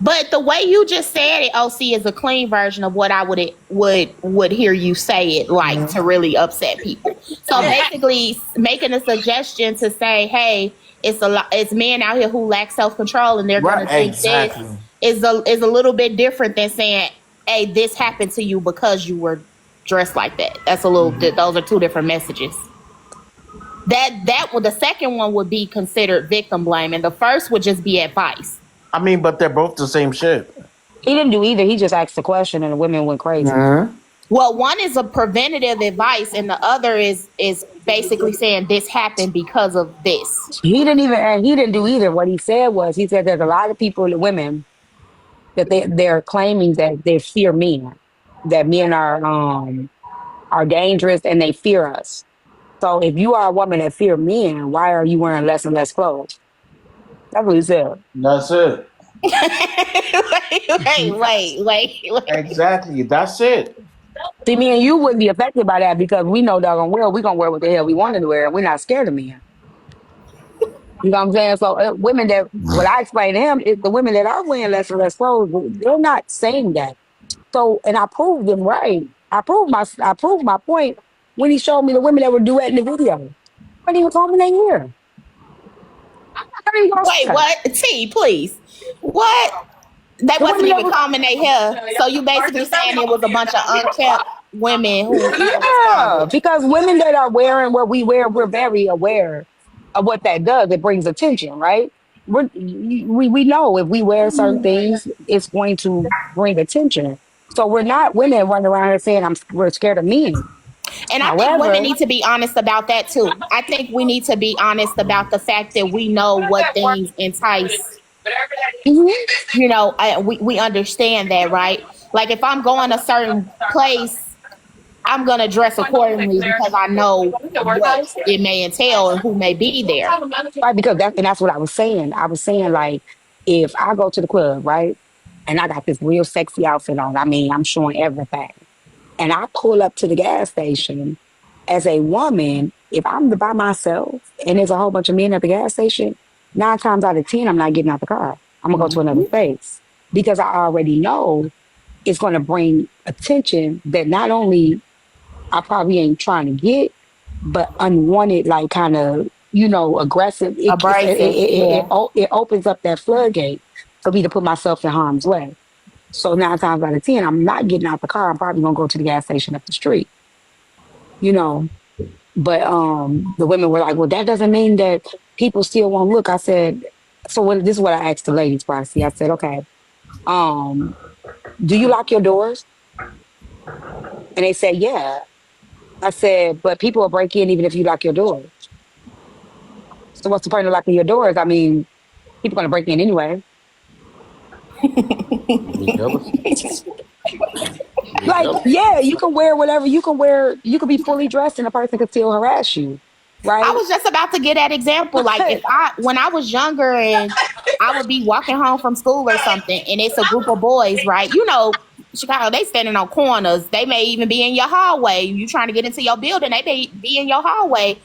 But the way you just said it, OC, is a clean version of what I would hear you say it like to really upset people. So basically, making a suggestion to say, "Hey, it's men out here who lack self control, and they're Right? gonna think this Exactly. is a little bit different than saying, "Hey, this happened to you because you were dressed like that." That's a little. Those are two different messages. The second one would be considered victim blame, and the first would just be advice. I mean, but they're both the same shit. He didn't do either. He just asked the question and the women went crazy. Mm-hmm. Well, one is a preventative advice, and the other is basically saying this happened because of this. He didn't do either. What he said was, he said there's a lot of people, women, that they're claiming that they fear men, that men are dangerous and they fear us. So if you are a woman that fear men, why are you wearing less and less clothes? That's what he said. That's it. Wait. Exactly. That's it. See, me and you wouldn't be affected by that because we know doggone well we're gonna wear what the hell we wanted to wear, and we're not scared of men. You know what I'm saying? So women that what I explained to him is the women that are wearing less and less clothes, they're not saying that. So, and I proved them right. I proved my point when he showed me the women that were duetting the video. But he was home in their ear. I ain't gonna Wait, say what? T, please. What? They the wasn't women that even were. combing their hair. So you basically saying it was a bunch of unkept women who even Yeah, responded. because women that are wearing what we wear, we're very aware of what that does. It brings attention, right? we know if we wear certain things, it's going to bring attention. So we're not women running around here saying we're scared of men. And I think women However, need to be honest about that too. I think we need to be honest about the fact that we know what things entice. mhm, We understand that, right? Like if I'm going a certain place, I'm gonna dress accordingly because I know what it may entail and who may be there. right, because that's what I was saying. I was saying like if I go to the club, right, and I got this real sexy outfit on, I mean, I'm showing everything. And I pull up to the gas station as a woman, if I'm by myself and there's a whole bunch of men at the gas station, 9 times out of 10, I'm not getting out the car. I'm gonna go to another space because I already know it's gonna bring attention that not only I probably ain't trying to get, but unwanted, like kind of, aggressive. Abrasive, yeah. It opens up that floodgate for me to put myself in harm's way. So 9 times out of 10, I'm not getting out the car. I'm probably gonna go to the gas station up the street, you know. But the women were like, "Well, that doesn't mean that people still won't look." I said, "So this is what I asked the ladies, Pricey. I said, okay, um, do you lock your doors?" And they said, "Yeah." I said, "But people will break in even if you lock your doors. So what's the point of locking your doors? I mean, people gonna break in anyway." Yep. Like, Yep. yeah, you can wear whatever you can wear. You can be fully dressed and a person can still harass you, I right? was just about to get that example. Like if I when I was younger and I would be walking home from school or something and it's a group of boys, right? Chicago, they standing on corners. They may even be in your hallway. You trying to get into your building, they may be in your hallway,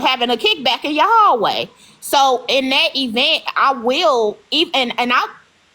having a kickback in your hallway. So in that event, I will even and I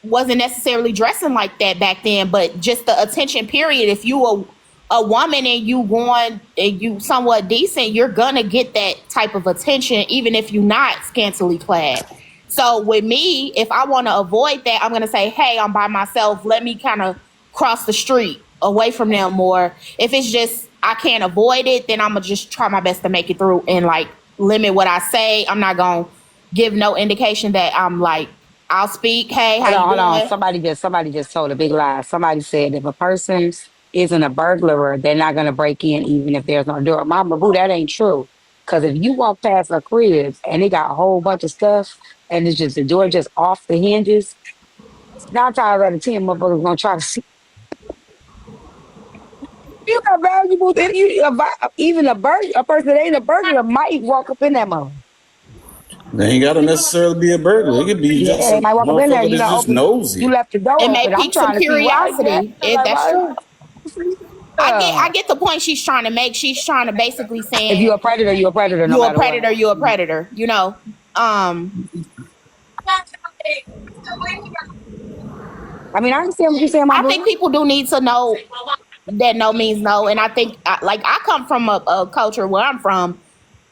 wasn't necessarily dressing like that back then, but just the attention period. If you a woman and you going and you somewhat decent, you're gonna get that type of attention, even if you're not scantily clad. So with me, if I want to avoid that, I'm gonna say, "Hey, I'm by myself. Let me kind of cross the street away from them." Or if it's just I can't avoid it, then I'm gonna just try my best to make it through and like limit what I say. I'm not gonna give no indication that I'm like I'll speak. Hey, how Hold you on, hold on. doing? Somebody just told a big lie. Somebody said if a person isn't a burglar, they're not gonna break in even if there's no door. Mama boo, that ain't true. Cause if you walk past a crib and it got a whole bunch of stuff and it's just the door just off the hinges, 9 times out of 10, motherfuckers gonna try to see you got valuable. If you even a person that ain't a burglar might walk up in that mother. They ain't gotta necessarily be a burglar. It could be Yeah, just a they might walk up in there. motherfucker You that's know, just open. You nosy. left the It door may open. I'm pique some trying to see why. Yeah, curiosity. If like that's why? true. I Yeah. get the point she's trying to make. She's trying to basically If saying you're a predator, you're a predator no you're a matter what. predator, you're a predator, you know. Um I mean, I understand what you're saying, my I think boo. people do need to know that no means no. And I think, like, I come from a culture where I'm from,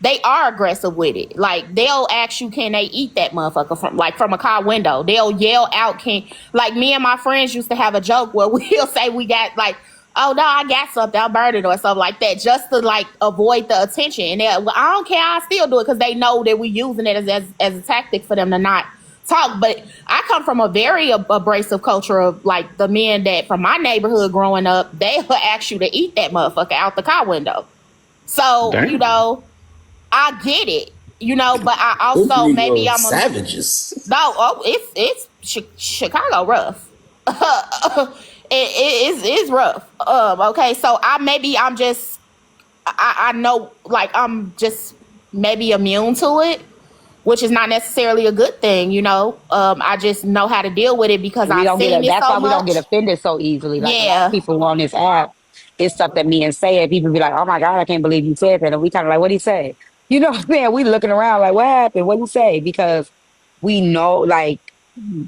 they are aggressive with it. Like, they'll ask you, can they eat that motherfucker from a car window? They'll yell out, can, like, me and my friends used to have a joke where we'll say we got, like, oh no, I got something, I'll burn it or something like that, just to like avoid the attention. And well, I don't care, I still do it because they know that we're using it as a tactic for them to not talk. But I come from a very abrasive culture of like the men that from my neighborhood growing up, they will ask you to eat that motherfucker out the car window. So, Damn. I get it, but I Those also maybe Negroes I'm a savages. no. Oh, it's Chicago rough. It is rough. Okay, so I'm just I know like I'm just maybe immune to it, which is not necessarily a good thing. I just know how to deal with it because We I've don't get seen a, it that's so why we don't get much. offended so easily. Like a lot of Yeah, people on this app, it's stuff that me and say, and people be like, "Oh my God, I can't believe you said that." And we kind of like, "What would he say?" You know what I'm saying? We looking around like, "What happened? What did he say?" Because we know, like,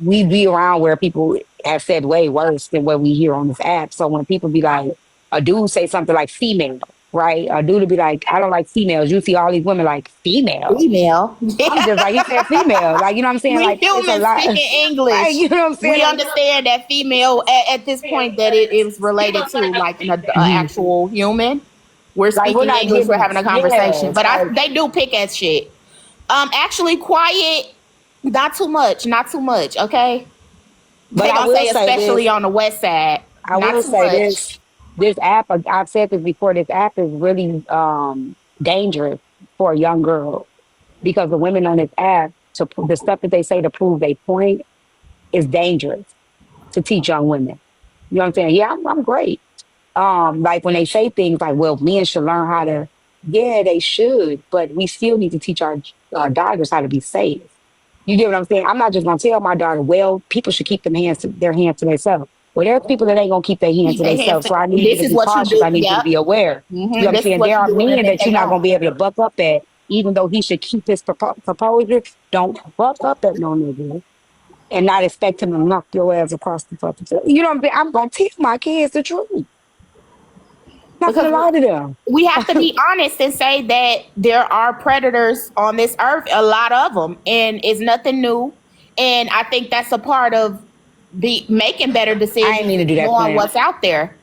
we be around where people have said way worse than what we hear on this app. So when people be like, a dude say something like female, right? A dude would be like, "I don't like females." You see all these women like female. female. I'm just like, he said female. Like, you know what I'm saying? We Like, it's a humans lot. speaking Like, English. you know what I'm saying? We Like, understand that female at this point that it is related to like an mhm. actual human. We're Like we're speaking not English. We're getting, having a conversation, yes, but like, they do pick at shit. Actually, quiet. Not too much, not too much, okay? But They I gonna will say say especially this. on the west side. I Not will too say much. this. This app, I've said this before. This app is really dangerous for a young girl because the women on this app the stuff that they say to prove their point is dangerous to teach young women. You know what I'm saying? Yeah, I'm great. Like when they say things like, well, men should learn how to, yeah, they should, but we still need to teach our daughters how to be safe. You get what I'm saying? I'm not just gonna tell my daughter, well, people should keep their hands to themselves. Well, there's people that ain't gonna keep their hands Keep to their hands themselves. to, So I need you this to is be what you cautious. do. I need you to Yep. be aware. You know what I'm This is saying? what There you are do. And men if that they you're not don't, gonna be able to buck up at, even though he should keep his proposal. Don't buck up at no nigga and not expect him to knock your ass across the fucking. You know what I'm saying? I'm gonna teach my kids the truth. I'm not gonna because lie to them. we have to be honest and say that there are predators on this earth, a lot of them, and it's nothing new. And I think that's a part of be making better I ain't decisions mean to is do that, knowing Slim. what's out there.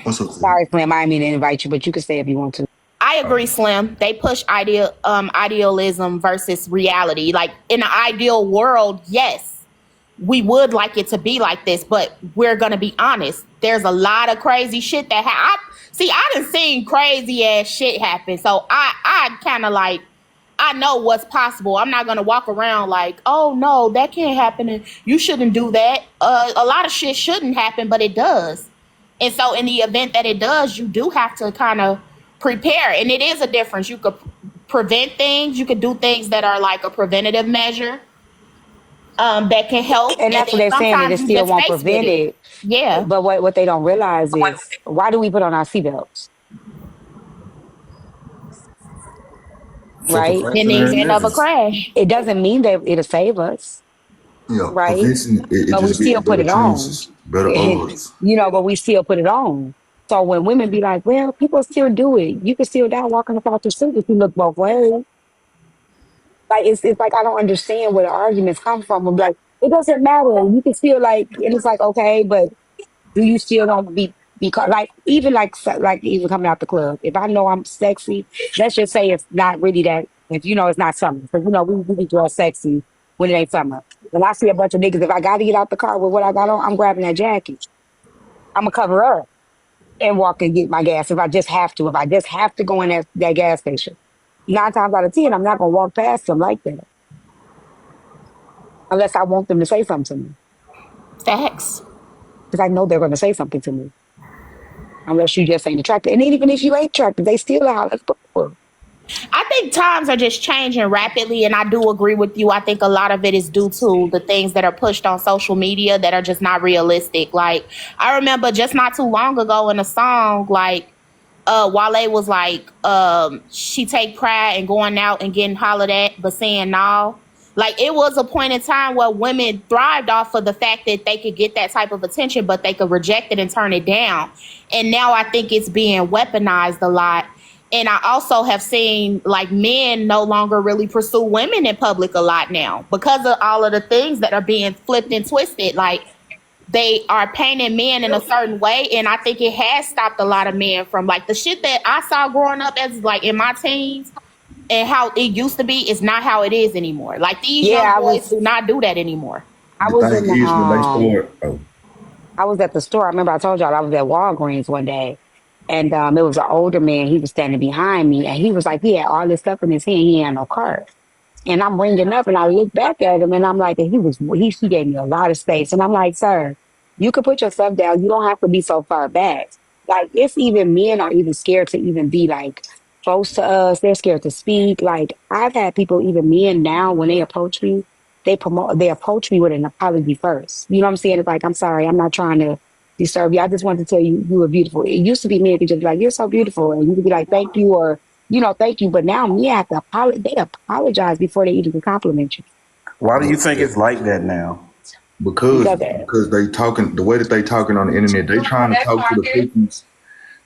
What's up, Slim? Sorry, Slim. I didn't mean to invite you, but you can stay if you want to. I agree, Slim. They push idealism versus reality. Like in an ideal world, yes, we would like it to be like this, but we're gonna be honest. There's a lot of crazy shit that see. I done seen crazy ass shit happen, so I kind of like I know what's possible. I'm not gonna walk around like, oh no, that can't happen, and you shouldn't do that. A lot of shit shouldn't happen, but it does. And so, in the event that it does, you do have to kind of prepare. And it is a difference. You could prevent things. You could do things that are like a preventative measure that can help. And And that's what then they're saying that it sometimes you still just won't face with prevent it. it. Yeah, But what they don't realize is why do we put on our seatbelts, For right? in the precautionary event of a measures. crash. It doesn't mean that it'll save us, Yeah, right? prevention, it But we just get still you put better it on. chances, better odds. But we still put it on. So when women be like, well, people still do it. You can still die walking across the street if you look both ways. Like it's like I don't understand where the arguments come from. I'm like, it doesn't matter. You can still like, and it's like, okay, but do you still don't be because like even like even coming out the club, if I know I'm sexy, let's just say it's not really that. If you know it's not summer, because we be dressed sexy when it ain't summer. When I see a bunch of niggas, if I got to get out the car with what I got on, I'm grabbing that jacket. I'm gonna cover up and walk and get my gas if I just have to. If I just have to go in that gas station, 9 times out of 10, I'm not gonna walk past them like that unless I want them to say something to me Facts. because I know they're gonna say something to me. Unless you just ain't attractive, and even if you ain't attractive, they still holler. I think times are just changing rapidly, and I do agree with you. I think a lot of it is due to the things that are pushed on social media that are just not realistic. Like I remember just not too long ago in a song, like Wale was like, she take pride in going out and getting hollered at, but saying no. Like it was a point in time where women thrived off of the fact that they could get that type of attention, but they could reject it and turn it down. And now I think it's being weaponized a lot. And I also have seen like men no longer really pursue women in public a lot now because of all of the things that are being flipped and twisted. Like they are painting men in a certain way, and I think it has stopped a lot of men from like the shit that I saw growing up as like in my teens and how it used to be is not how it is anymore. Like these young Yeah, boys do not do that anymore. I The was in thing is, when they start, oh, I was at the store. I remember I told y'all I was at Walgreens one day, and it was an older man. He was standing behind me, and he was like, he had all this stuff in his hand. He had no card. And I'm ringing up and I look back at him and I'm like, and he gave me a lot of space. And I'm like, sir, you can put your stuff down. You don't have to be so far back. Like, it's even men are even scared to even be like close to us. They're scared to speak. Like, I've had people, even men now, when they approach me, they approach me with an apology first. You know what I'm saying? It's like, I'm sorry, I'm not trying to disturb you. I just wanted to tell you you were beautiful. It used to be men could just be like, you're so beautiful. And you could be like, thank you, or thank you. But now me, I have to apologize. They apologize before they even compliment you. Why do you yeah, think it's like that now? because Because because they talking the way that they talking on the internet. They trying to talk to the pussies.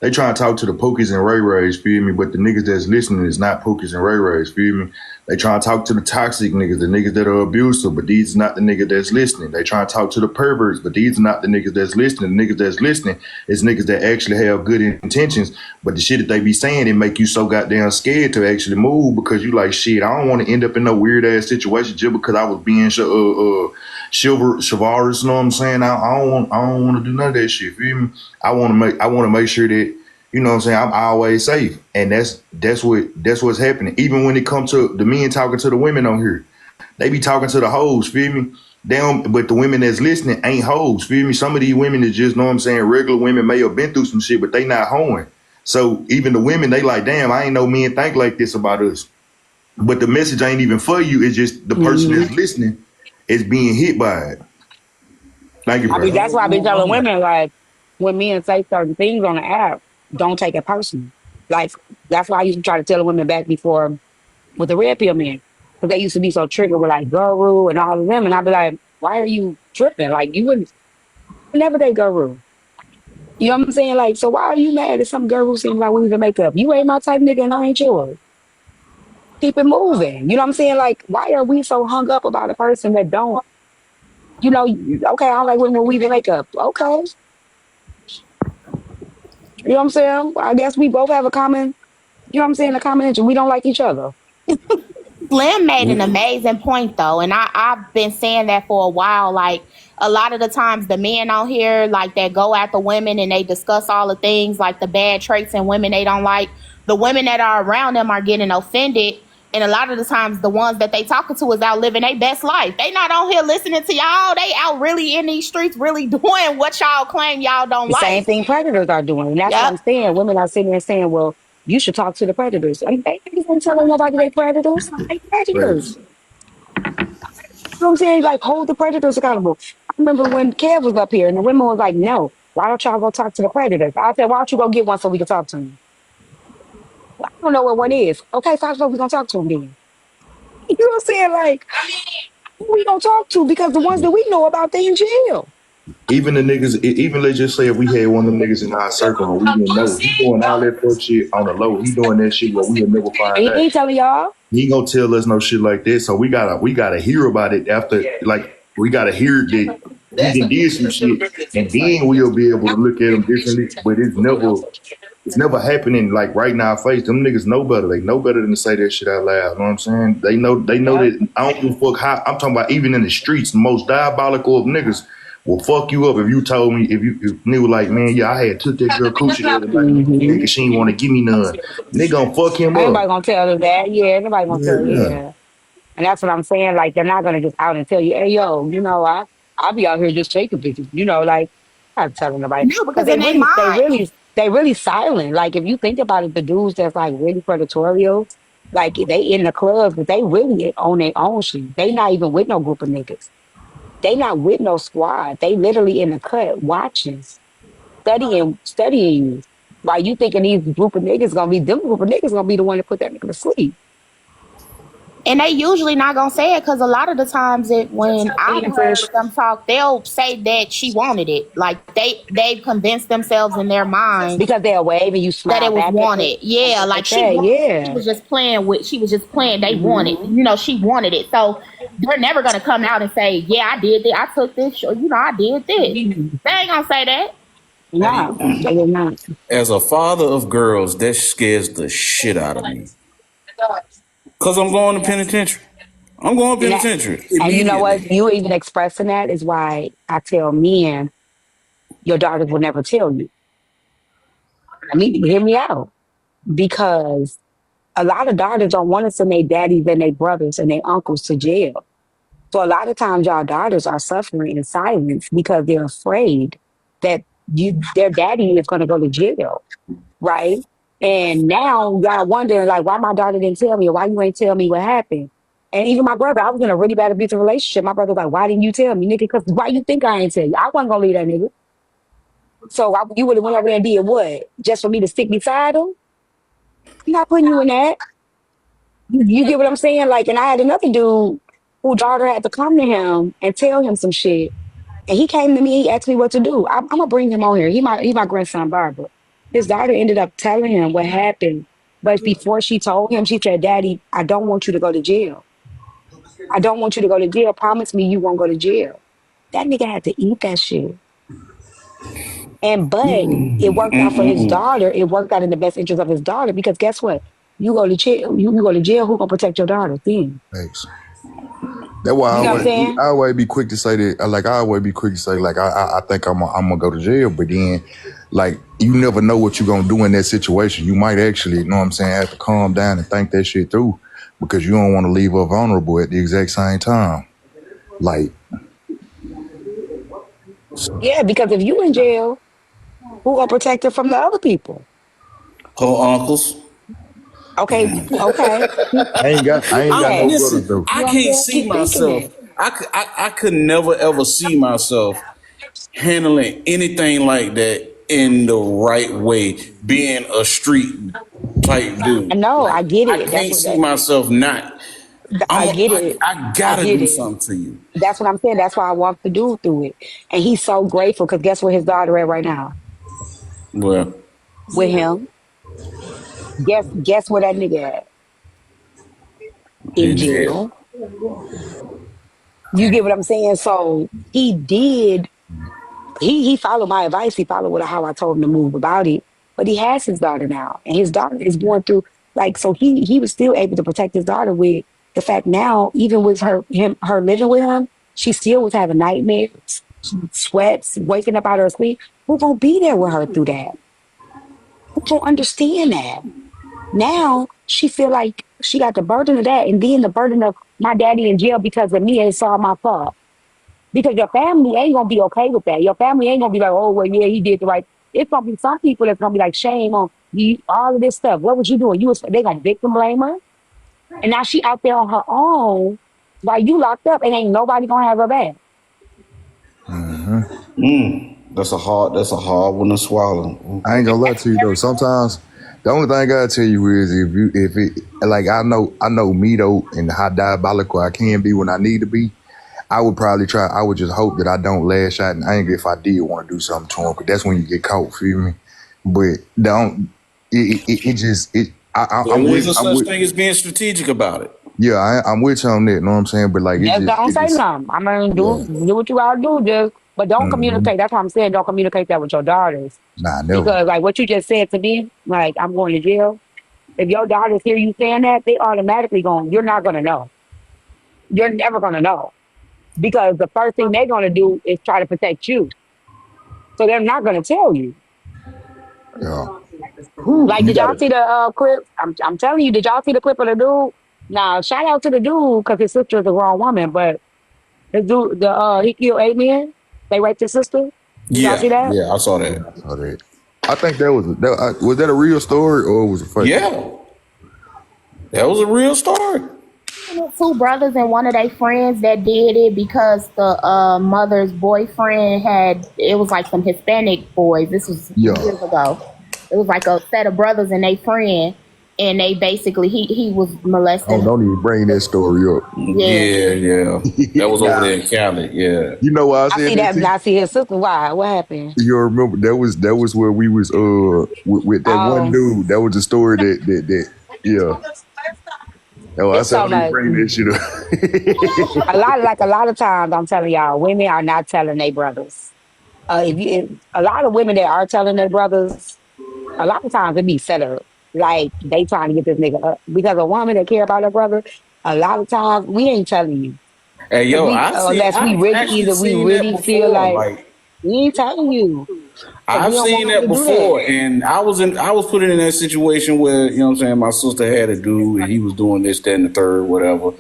They try to talk to the Pokies and Ray Rays, feel me? But the niggas that's listening is not Pokies and Ray Rays, feel me? They try to talk to the toxic niggas, the niggas that are abusive, but these are not the niggas that's listening. They try to talk to the perverts, but these are not the niggas that's listening. The niggas that's listening is niggas that actually have good intentions, but the shit that they be saying, it make you so goddamn scared to actually move because you like, shit, I don't want to end up in no weird ass situation just because I was being chivalrous, you know what I'm saying? I don't want to do none of that shit, feel me? I want to make sure that you know what I'm saying, I'm always safe, and that's what's happening. Even when it comes to the men talking to the women on here, they be talking to the hoes, feel me? They don't, but the women that's listening ain't hoes, feel me? Some of these women is just, know what I'm saying, regular women may have been through some shit, but they not hoeing. So even the women, they like, damn, I ain't know men think like this about us. But the message ain't even for you. It's just the person Hmm. that's listening is being hit by it. Thank you, I mean, brother. that's why I be telling women like when men say certain things on the app, don't take it personal. Like that's why I used to try to tell the women back before with the red pill men because they used to be so triggered with like Guru and all of them, and I'd be like, why are you tripping? Like you wouldn't never date Guru. You know what I'm saying? Like, so why are you mad at some girl who seems like we even make up? You ain't my type nigga and I ain't yours. Keep it moving. You know what I'm saying? Like, why are we so hung up about a person that don't, okay, I don't like women with weave and makeup. Okay. You know what I'm saying? Well, I guess we both have a common, you know what I'm saying, a common interest. We don't like each other. Slim made an amazing point though, and I've been saying that for a while. Like a lot of the times, the men out here like that go after women and they discuss all the things like the bad traits in women they don't like. The women that are around them are getting offended, and a lot of the times, the ones that they talking to is out living their best life. They not on here listening to y'all. They out really in these streets, really doing what y'all claim y'all don't The same like. thing predators are doing. And that's what Yep. I'm saying. Women are sitting there saying, well, you should talk to the predators. I mean, they ain't telling nobody they predators. They predators. You know what I'm saying? Like, hold the predators accountable. I remember when Kev was up here and the women was like, no, why don't y'all go talk to the predators? I said, why don't you go get one so we can talk to them? Well, I don't know what one is. Okay, fine, so we going to talk to them then. You know what I'm saying? Like, who we going to talk to? Because the ones that we know about, they in jail. Even the niggas, even let's just say if we had one of them niggas in our circle and we didn't know, he doing all that fuck shit on the low. He doing that shit where we'll never And find he out. ain't telling y'all. He ain't gonna tell us no shit like that. So we gotta hear about it after, like we gotta hear that he did some shit, and then we'll be able to look at him differently. But it's never happening like right in our face. Them niggas know better. They know better than to say that shit out loud. You know what I'm saying? They know Yep. that I don't give a fuck how I'm talking about even in the streets, the most diabolical of niggas will fuck you up if you told me if nigga like, man, yeah, I had took that girl coochie the other night Hmm. because she didn't want to give me none. They gonna fuck him Ain't up. nobody gonna tell them that. Yeah, nobody gonna tell. Yeah. Yeah, and that's what I'm saying. Like, they're not gonna just out and tell you, "Hey, yo, I'll be out here just taking pictures." Like I'm not telling nobody No, because because in their mind, they really silent. Like, if you think about it, the dudes that's like really predatorial, like they in the clubs, but they really on their own shit. They not even with no group of niggas. They not with no squad. They literally in the cut watching, studying you. While you thinking these group of niggas gonna be them group of niggas gonna be the one to put that nigga to sleep. and they usually not gonna say it because a lot of the times when I've heard them talk, they'll say that she wanted it. Like they've convinced themselves in their mind Because they'll wave and you that smile it was back at them wanted. and Yeah, stuff like like that. she Yeah. was just playing with she was just playing, they wanted. Hmm. She wanted it. So they're never gonna come out and say, yeah, I did this, I took this, or I did this. They ain't gonna say that. No, Hey, they will not. as a father of girls, that scares the shit out of me. Cause I'm going to penitentiary. I'm going to And that, penitentiary and you know what? immediately. You even expressing that is why I tell men, your daughters will never tell you. I mean, hear me out. Because a lot of daughters don't want to send their daddies and their brothers and their uncles to jail. So a lot of times y'all daughters are suffering in silence because they're afraid that their daddy is going to go to jail, right? And now y'all wondering like why my daughter didn't tell me or why you ain't tell me what happened. And even my brother, I was in a really bad abusive relationship. My brother was like, why didn't you tell me, nigga? Because why you think I ain't tell you? I wasn't gonna leave that nigga. So you would have went over there and did what? Just for me to stick beside him? I'm not putting you in that. You get what I'm saying? Like, and I had another dude who daughter had to come to him and tell him some shit. And he came to me, he asked me what to do. I'm gonna bring him on here. He my grandson barber. His daughter ended up telling him what happened. But before she told him, she said, Daddy, I don't want you to go to jail. I don't want you to go to jail. Promise me you won't go to jail. That nigga had to eat that shit. And but it worked out for his Mm-mm-mm. daughter. It worked out in the best interest of his daughter because guess what? You go to jail, you go to jail, who gonna protect your daughter then? Thanks. That's why You know what I'm saying? I always be quick to say that. Like I always be quick to say, like I think I'm gonna go to jail, but then, like you never know what you're gonna do in that situation. You might actually, you know what I'm saying, have to calm down and think that shit through because you don't want to leave her vulnerable at the exact same time. Like, Yeah, because if you in jail, who gonna protect her from the other people? Her uncles. Okay, okay. I ain't got no Okay. brothers Listen, though. You I know what I'm can't saying? see Keep thinking myself. that. I could never ever see myself handling anything like that in the right way, being a street type I dude. know, Like I get I it. That's can't what see that myself not. I get it. I I gotta get do it. something to you. That's what I'm saying. That's why I want to do through it. And he's so grateful because guess where his daughter at right now? Well, With him. Guess where that nigga at? In in jail. jail. You get what I'm saying? So he followed my advice. He followed how I told him to move about it. But he has his daughter now. And his daughter is going through like so he was still able to protect his daughter with the fact now, even with her living with him, she still was having nightmares, sweats, waking up out of her sleep. Who gonna be there with her through that? Who gonna understand that? Now she feel like she got the burden of that and then the burden of my daddy in jail because of me and it's all my fault. Because your family ain't gonna be okay with that. Your family ain't gonna be like, oh well, yeah, he did the right. It's gonna be some people that's gonna be like, shame on you, all of this stuff. What was you doing? They gonna victim blame her, and now she out there on her own while you locked up, and ain't nobody gonna have her back. That's a hard one to swallow. I ain't gonna lie to you though. Sometimes the only thing I gotta tell you is if it like I know me though and how diabolical I can be when I need to be. I would probably try. I would just hope that I don't lash out in anger if I did want to do something to him, because that's when you get caught. Feel me? But don't. It just it. There is a I'm such with. thing as being strategic about it. Yeah, I'm with you on that. Know what I'm saying? But like Just don't it say just nothing. I mean, yeah. do what you gotta do, just but don't Mm-hmm. communicate. That's what I'm saying. Don't communicate that with your daughters Nah, never. because like what you just said to me, like I'm going to jail. If your daughters hear you saying that, they automatically going. You're not gonna know. You're never gonna know because the first thing they're gonna do is try to protect you. So they're not gonna tell you. Yeah. Whew, Like, you did y'all gotta. see the clip? I'm telling you, did y'all see the clip of the dude? Now, shout out to the dude because his sister is a grown woman, but the dude, he killed 8 men. They raped his sister. Did y'all see Yeah, that? yeah, I saw Yeah, that. I saw that. I think was that a real story or was it fake? Yeah, that was a real story. Two brothers and one of their friends that did it because the mother's boyfriend had it was like some Hispanic boys. This was Yeah. years ago. It was like a set of brothers and they friend, and they basically he was Oh, molesting. don't even bring that story up. Yeah, Yeah, yeah. That was over there in Cali. Yeah. You know why I I said see that that, to and you? I see his sister. Why? What happened? You remember that was where we was with that one Oh, dude. That was the story that yeah. Oh, I it's said so don't even much. bring that shit up. A lot of times, I'm telling y'all, women are not telling their brothers. A lot of women that are telling their brothers, a lot of times it be set up. Like they trying to get this nigga up because a woman that care about her brother. A lot of times we ain't telling you Hey, because yo, unless we I've really actually either we seen that really feel before. like Like, we ain't telling you because we I've don't seen want him that to do that. before, and I was put in that situation where, you know what I'm saying, my sister had a dude and he was doing this, that, and the third, whatever.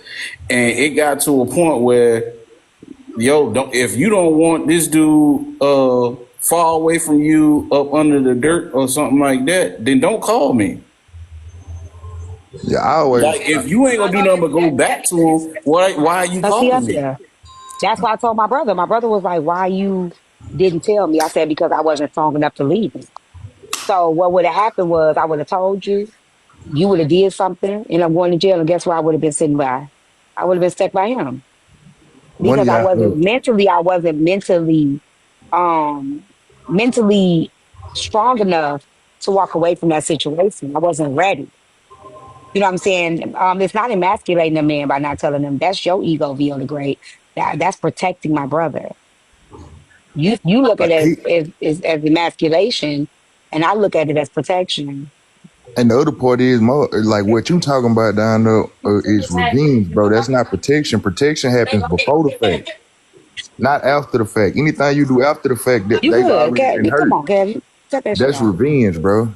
And it got to a point where, yo, don't if you don't want this dude far away from you up under the dirt or something like that, then don't call me. Yeah, Like if you ain't gonna do nothing but go back to him, why are you Cause he up calling me? there. That's why I told my brother. My brother was like, "Why you didn't tell me?" I said, "Because I wasn't strong enough to leave him." So what would have happened was I would have told you. You would have did something, and I'm going to jail. And guess where I would have been sitting by? I would have been stuck by him one of because y'all I wasn't um mentally strong enough to walk away from that situation. I wasn't ready. You know what I'm saying? It's not emasculating a man by not telling them that's your ego, Viola Great. That's protecting my brother. You look at Like it he, as emasculation, and I look at it as protection. and the other part is more like what you talking about down there is revenge, bro. That's not protection. Protection happens before the fact, not after the fact. Anything you do after the fact, that You they've good, already been Kevin? Come hurt. on, Kevin. Cut that shit That's out. revenge, bro.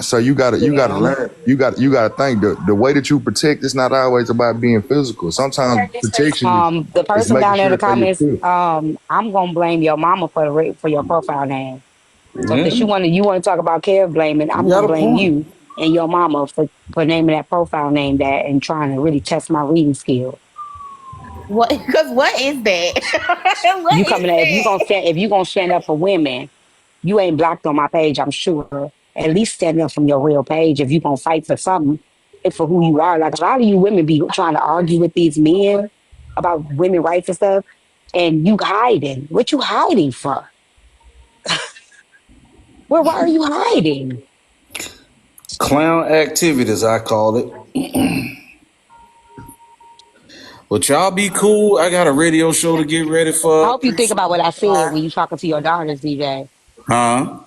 So you gotta Yeah. learn. You gotta think the way that you protect. It's not always about being physical. Sometimes protection The is person making down there in sure the that they comments, secure. I'm gonna blame your mama for for your profile name. So Yeah, since you wanna talk about Kev blaming, you I'm got gonna a blame point. you and your mama for naming that profile name that and trying to really test my reading skill. What? Because what is that? You What is coming at that? if you gonna stand up for women, you ain't blocked on my page, I'm sure. At least stand up from your real page if you gonna fight for something, fight for who you are. Like a lot of you women be trying to argue with these men about women rights and stuff, and you hiding. What you hiding from? Why are you hiding? Clown activities, I call it. But y'all be cool. I got a radio show to get ready I for. hope you think Appreciate about what I said when y'all. you talking to your daughters, DJ. Huh?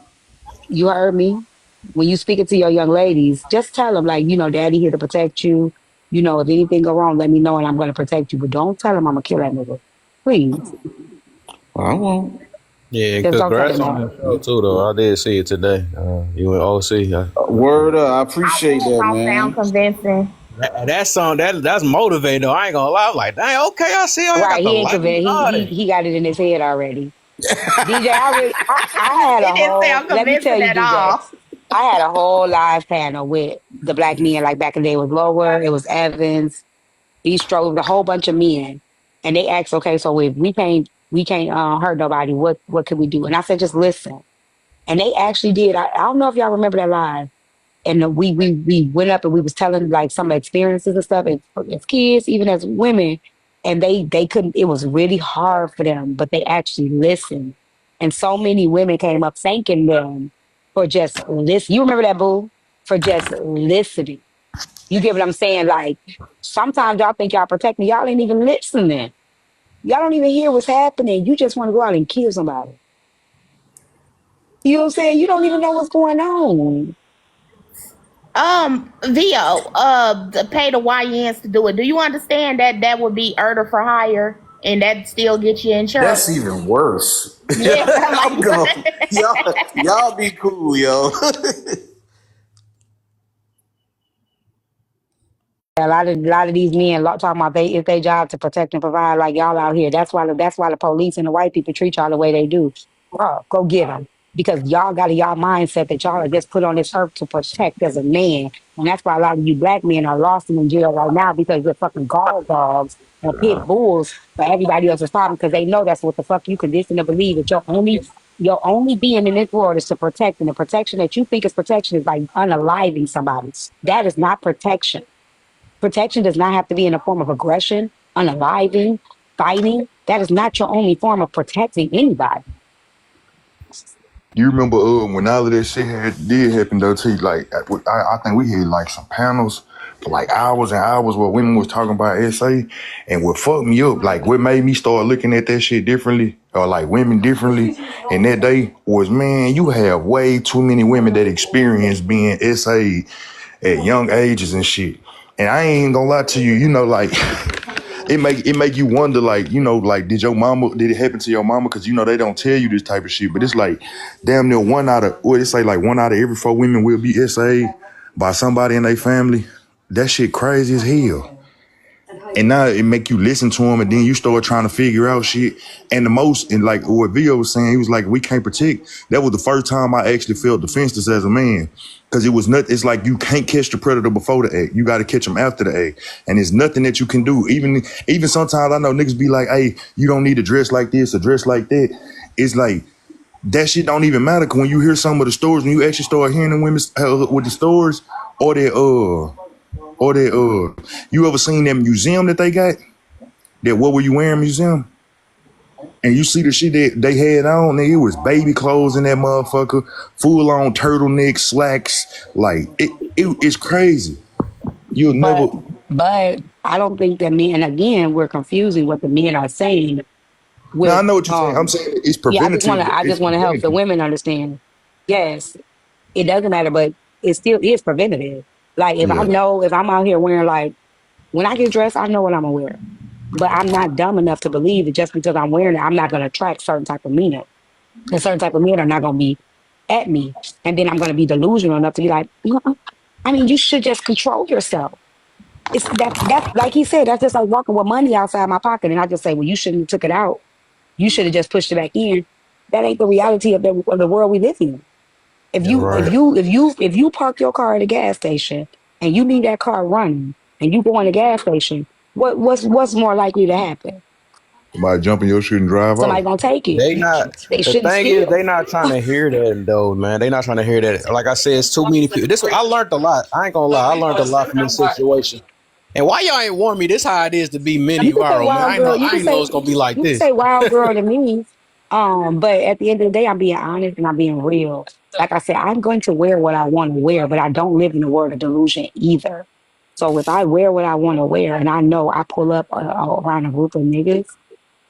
You heard me? When you speaking to your young ladies, just tell them like, daddy here to protect you. If anything go wrong, let me know and I'm gonna protect you. But don't tell them I'm gonna kill that nigga. Please. Well, I won't. Yeah, Just don't tell congrats them on that. that show too, though. I did see it today. You and OC. Word up. I I appreciate knew it that, don't sound man. convincing. That song that's motivating though. I ain't gonna lie. I'm like, dang, okay, I see. I got Right. the He ain't light convinced. on. He got it in his head already. DJ, I had It a didn't whole sound let me tell convincing you, at DJ, all. I had a whole live panel with the black men, like back in the day it was Lower, it was Evans, these strokes, a whole bunch of men. And they asked, okay, so if we can't hurt nobody, what can we do? And I said, just listen. And they actually did. I don't know if y'all remember that live. And we went up and we was telling like some experiences and stuff as kids, even as women, and they couldn't. It was really hard for them, but they actually listened. And so many women came up thanking them for just listen. You remember that, boo? For just listening. You get what I'm saying? Like sometimes y'all think y'all protecting, y'all ain't even listening. Y'all don't even hear what's happening. You just want to go out and kill somebody. You know what I'm saying? You don't even know what's going on. Vio, pay the YNs to do it. Do you understand that that would be Erder for hire and that still get you in That's trouble? even worse. Yeah, like I'm going. Y'all be cool, yo. A lot of these men talking about it's their job to protect and provide like y'all out here. That's why the police and the white people treat y'all the way they do. Bro, go get them because y'all got a y'all mindset that y'all are just put on this earth to protect as a man, and that's why a lot of you black men are lost and in jail right now because you're fucking guard dogs and pit bulls for everybody else's problem because they know that's what the fuck you conditioned to believe that your only being in this world is to protect, and the protection that you think is protection is like unaliving somebody. That is not protection. Protection does not have to be in a form of aggression, unaliving, fighting. That is not your only form of protecting anybody. You remember when all of that shit did happen though too? Like I think we had like some panels for like hours and hours where women was talking about SA, and what fucked me up, like what made me start looking at that shit differently or like women differently. And that day was, man, you have way too many women that experience being SA at young ages and shit. And I ain't gonna lie to you, like it make you wonder, like, like did it happen to your mama? Because they don't tell you this type of shit, but it's like damn near they say like 1 out of every 4 women will be SA by somebody in their family. That shit crazy as hell. And now it make you listen to them, and then you start trying to figure out shit. And the most, and like what Vio was saying, he was like, we can't protect. That was the first time I actually felt defenseless as a man. Because it was not, it's like you can't catch the predator before the act. You got to catch him after the act. And there's nothing that you can do. Even sometimes I know niggas be like, hey, you don't need to dress like this or dress like that. It's like, that shit don't even matter. Cause when you hear some of the stories, when you actually start hearing the women with the stories, or you ever seen that museum that they got? That What Were You Wearing museum? And you see the shit that they had on, nigga, it was baby clothes in that motherfucker, full on turtleneck slacks. Like it's crazy. You'll never. But but I don't think that men, again, we're confusing what the men are saying Now I with know what you're saying. I'm saying it's yeah, preventative. I It's just want to help the preventative. women understand. Yes, it doesn't matter, but it still is preventative. Like if I Yeah. know if I'm out here wearing like when I get dressed, I know what I'm gonna wear. But I'm not dumb enough to believe that just because I'm wearing it, I'm not gonna attract certain type of men. And certain type of men are not gonna be at me. And then I'm gonna be delusional enough to be like, "Uh-uh." I mean, you should just control yourself. It's that's like he said, that's just like walking with money outside my pocket. And I just say, well, you shouldn't have took it out. You should have just pushed it back in. That ain't the reality of the world we live in. If You're you if right. you if you if you park your car at a gas station and you leave that car running and you go in the gas station, what's more likely to happen? Somebody jump in your shit and drive Somebody off. gonna take it. They not. They The shouldn't thing is, steal. they not trying to hear that though, man. They not trying to hear that. Like I said, it's too many people. This I learned a lot. I ain't gonna lie. I learned a lot from this situation. And why y'all ain't warn me? This how it is to be mini You can say viral, man. wild girl. I ain't know it's gonna be like You can this. say wild girl to me. But at the end of the day, I'm being honest and I'm being real. Like I said, I'm going to wear what I want to wear, but I don't live in the world of delusion either. So if I wear what I want to wear and I know I pull up around a group of niggas,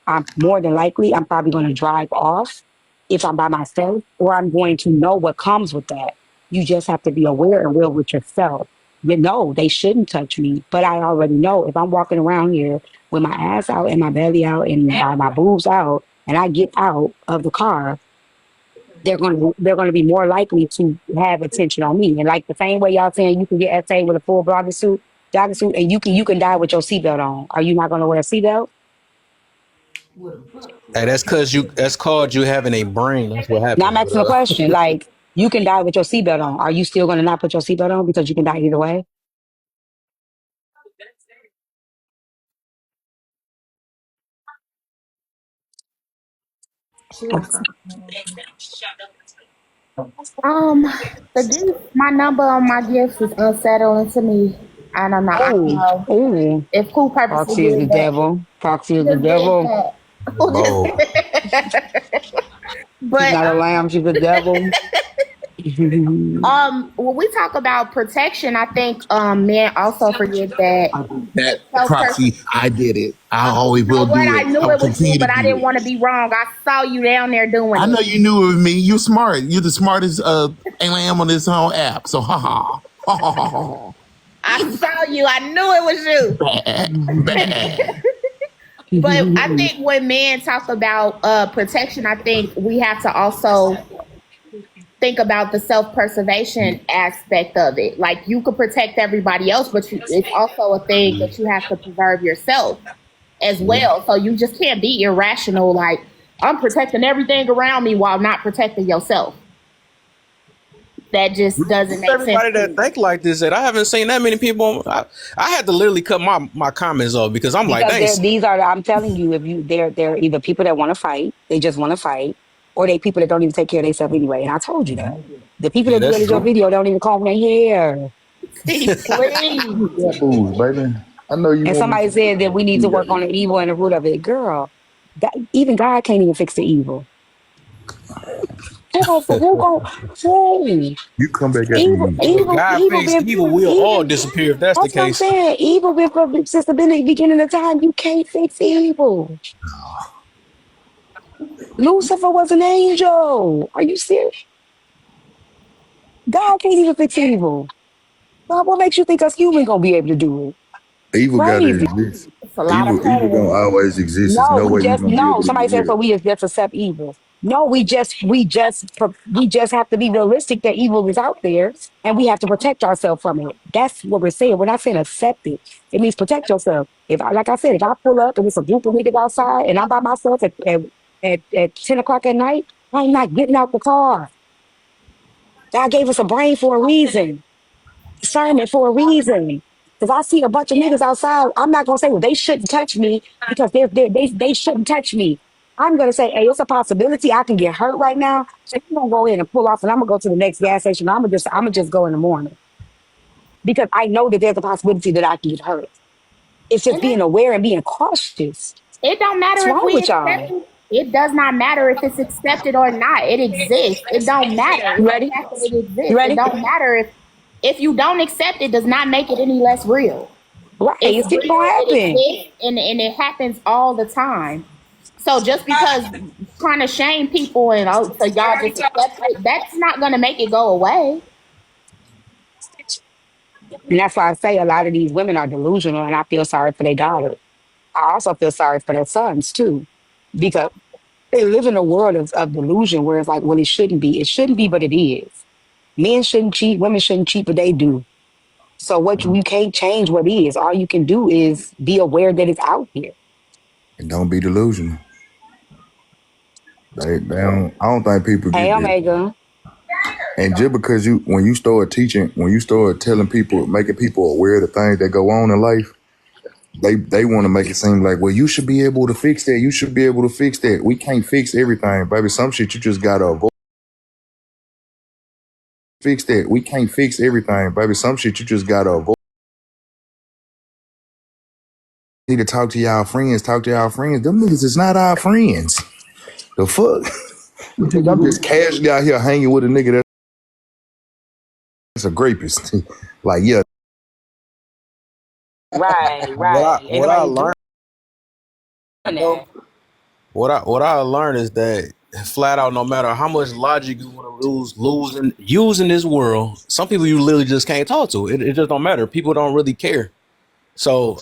I'm more than likely I'm probably going to drive off if I'm by myself, or I'm going to know what comes with that. You just have to be aware and real with yourself. You know they shouldn't touch me, but I already know if I'm walking around here with my ass out and my belly out and my boobs out, and I get out of the car, they're going to be more likely to have attention on me. And like the same way y'all saying you can get SA with a full jogging suit, and you can die with your seatbelt on. Are you not going to wear a seatbelt? Hey, that's cause you. That's called you having a brain. That's what Now I'm happens. asking a question. Like, you can die with your seatbelt on. Are you still going to not put your seatbelt on because you can die either way? Um, the gift, my number on my gifts is unsettling to me, and I'm not. I don't Oh, know oh, if Cool purposely Proxy is the did that. devil. Proxy Who is the just did devil. that? Who just Bold. She's but not a lamb. She's a devil. when we talk about protection, I think men also forget that That self proxy, I did it. I always You know will what? do I it. I knew will it was you, continue to but I do didn't it. want to be wrong. I saw you down there doing I know it. you knew it was me. You're smart. You're the smartest lamb on this whole app. So ha ha ha ha ha ha. I saw you. I knew it was you. Bad, bad. But I think when men talk about protection, I think we have to also think about the self preservation aspect of it. Like you could protect everybody else, but it's also a thing that you have to preserve yourself as well. So you just can't be irrational. Like I'm protecting everything around me while not protecting yourself. That just doesn't Who's make sense everybody to that me. think like this? That I haven't seen that many people. I had to literally cut my comments off because I'm like, Because dang. I'm telling you, if you they're either people that want to fight, they just want to fight, or they people that don't even take care of themselves anyway. And I told you that. The people Yeah, that do that's edit your true. video don't even comb their hair. Please. Yeah, booze, baby. I know you And want me somebody said that we need to work to. on the evil and the root of it. Girl, even God can't even fix the evil. Who go who? You come back after Evil, you eat. Hey, if evil, God evil fixed been evil, we'll all even. disappear if that's the That's what I'm case. saying. Evil been since the beginning of time. You can't fix evil. Lucifer was an angel. Are you serious? God can't even fix evil. God, what makes you think us human gonna be able to do it? Evil got to Crazy. exist. It's a lot of Evil gonna predators. always exist. There's No, no we way we're just gonna be no. able to Somebody get said rid so. of it. We just accept evil. No, we just have to be realistic that evil is out there, and we have to protect ourselves from it. That's what we're saying. We're not saying accept it. It means protect yourself. Like I said, if I pull up and it's a group of niggas outside, and I'm by myself at 10 o'clock at night, I'm not getting out the car. God gave us a brain for a reason, discernment for a reason. Because I see a bunch of niggas outside, I'm not gonna say, well, they shouldn't touch me because they shouldn't touch me. I'm gonna say, hey, it's a possibility I can get hurt right now. So I'm gonna go in and pull off, and I'm gonna go to the next gas station. I'm gonna just go in the morning because I know that there's a possibility that I can get hurt. It's just And being aware and being cautious. it don't What's matter if wrong we with accept y'all? it. It does not matter if it's accepted or not. It exists. It don't matter. You It's the ready? fact that it You exists. It ready? don't matter if you don't accept it does not make it any less real. Right. It's It's still gonna real, it happen. exists, and it happens all the time. So just because trying to shame people and oh, so y'all just accept it, that's not gonna make it go away. And that's why I say a lot of these women are delusional, and I feel sorry for their daughters. I also feel sorry for their sons too, because they live in a world of delusion where it's like, well, it shouldn't be. It shouldn't be, but it is. Men shouldn't cheat, women shouldn't cheat, but they do. So what you can't change what is. All you can do is be aware that it's out here. And don't be delusional. They don't. I don't think people Hey, get that. Omega. And just because when you start teaching, when you start telling people, making people aware of the things that go on in life, they want to make it seem like, well, you should be able to fix that. You should be able to fix that. We can't fix everything, baby. Some shit you just gotta avoid. Fix that. We can't fix everything, baby. Some shit you just gotta avoid. Need to talk to y'all friends. Talk to y'all friends. Them niggas is not our friends. The fuck? You think I'm just casually out here hanging with a nigga that's a rapist? Like, yeah. Right, What I right. Ain't what I nobody learned doing that. though, what I learned is that flat out, no matter how much logic you want to use in this world, some people you literally just can't talk to. It just don't matter. People don't really care. So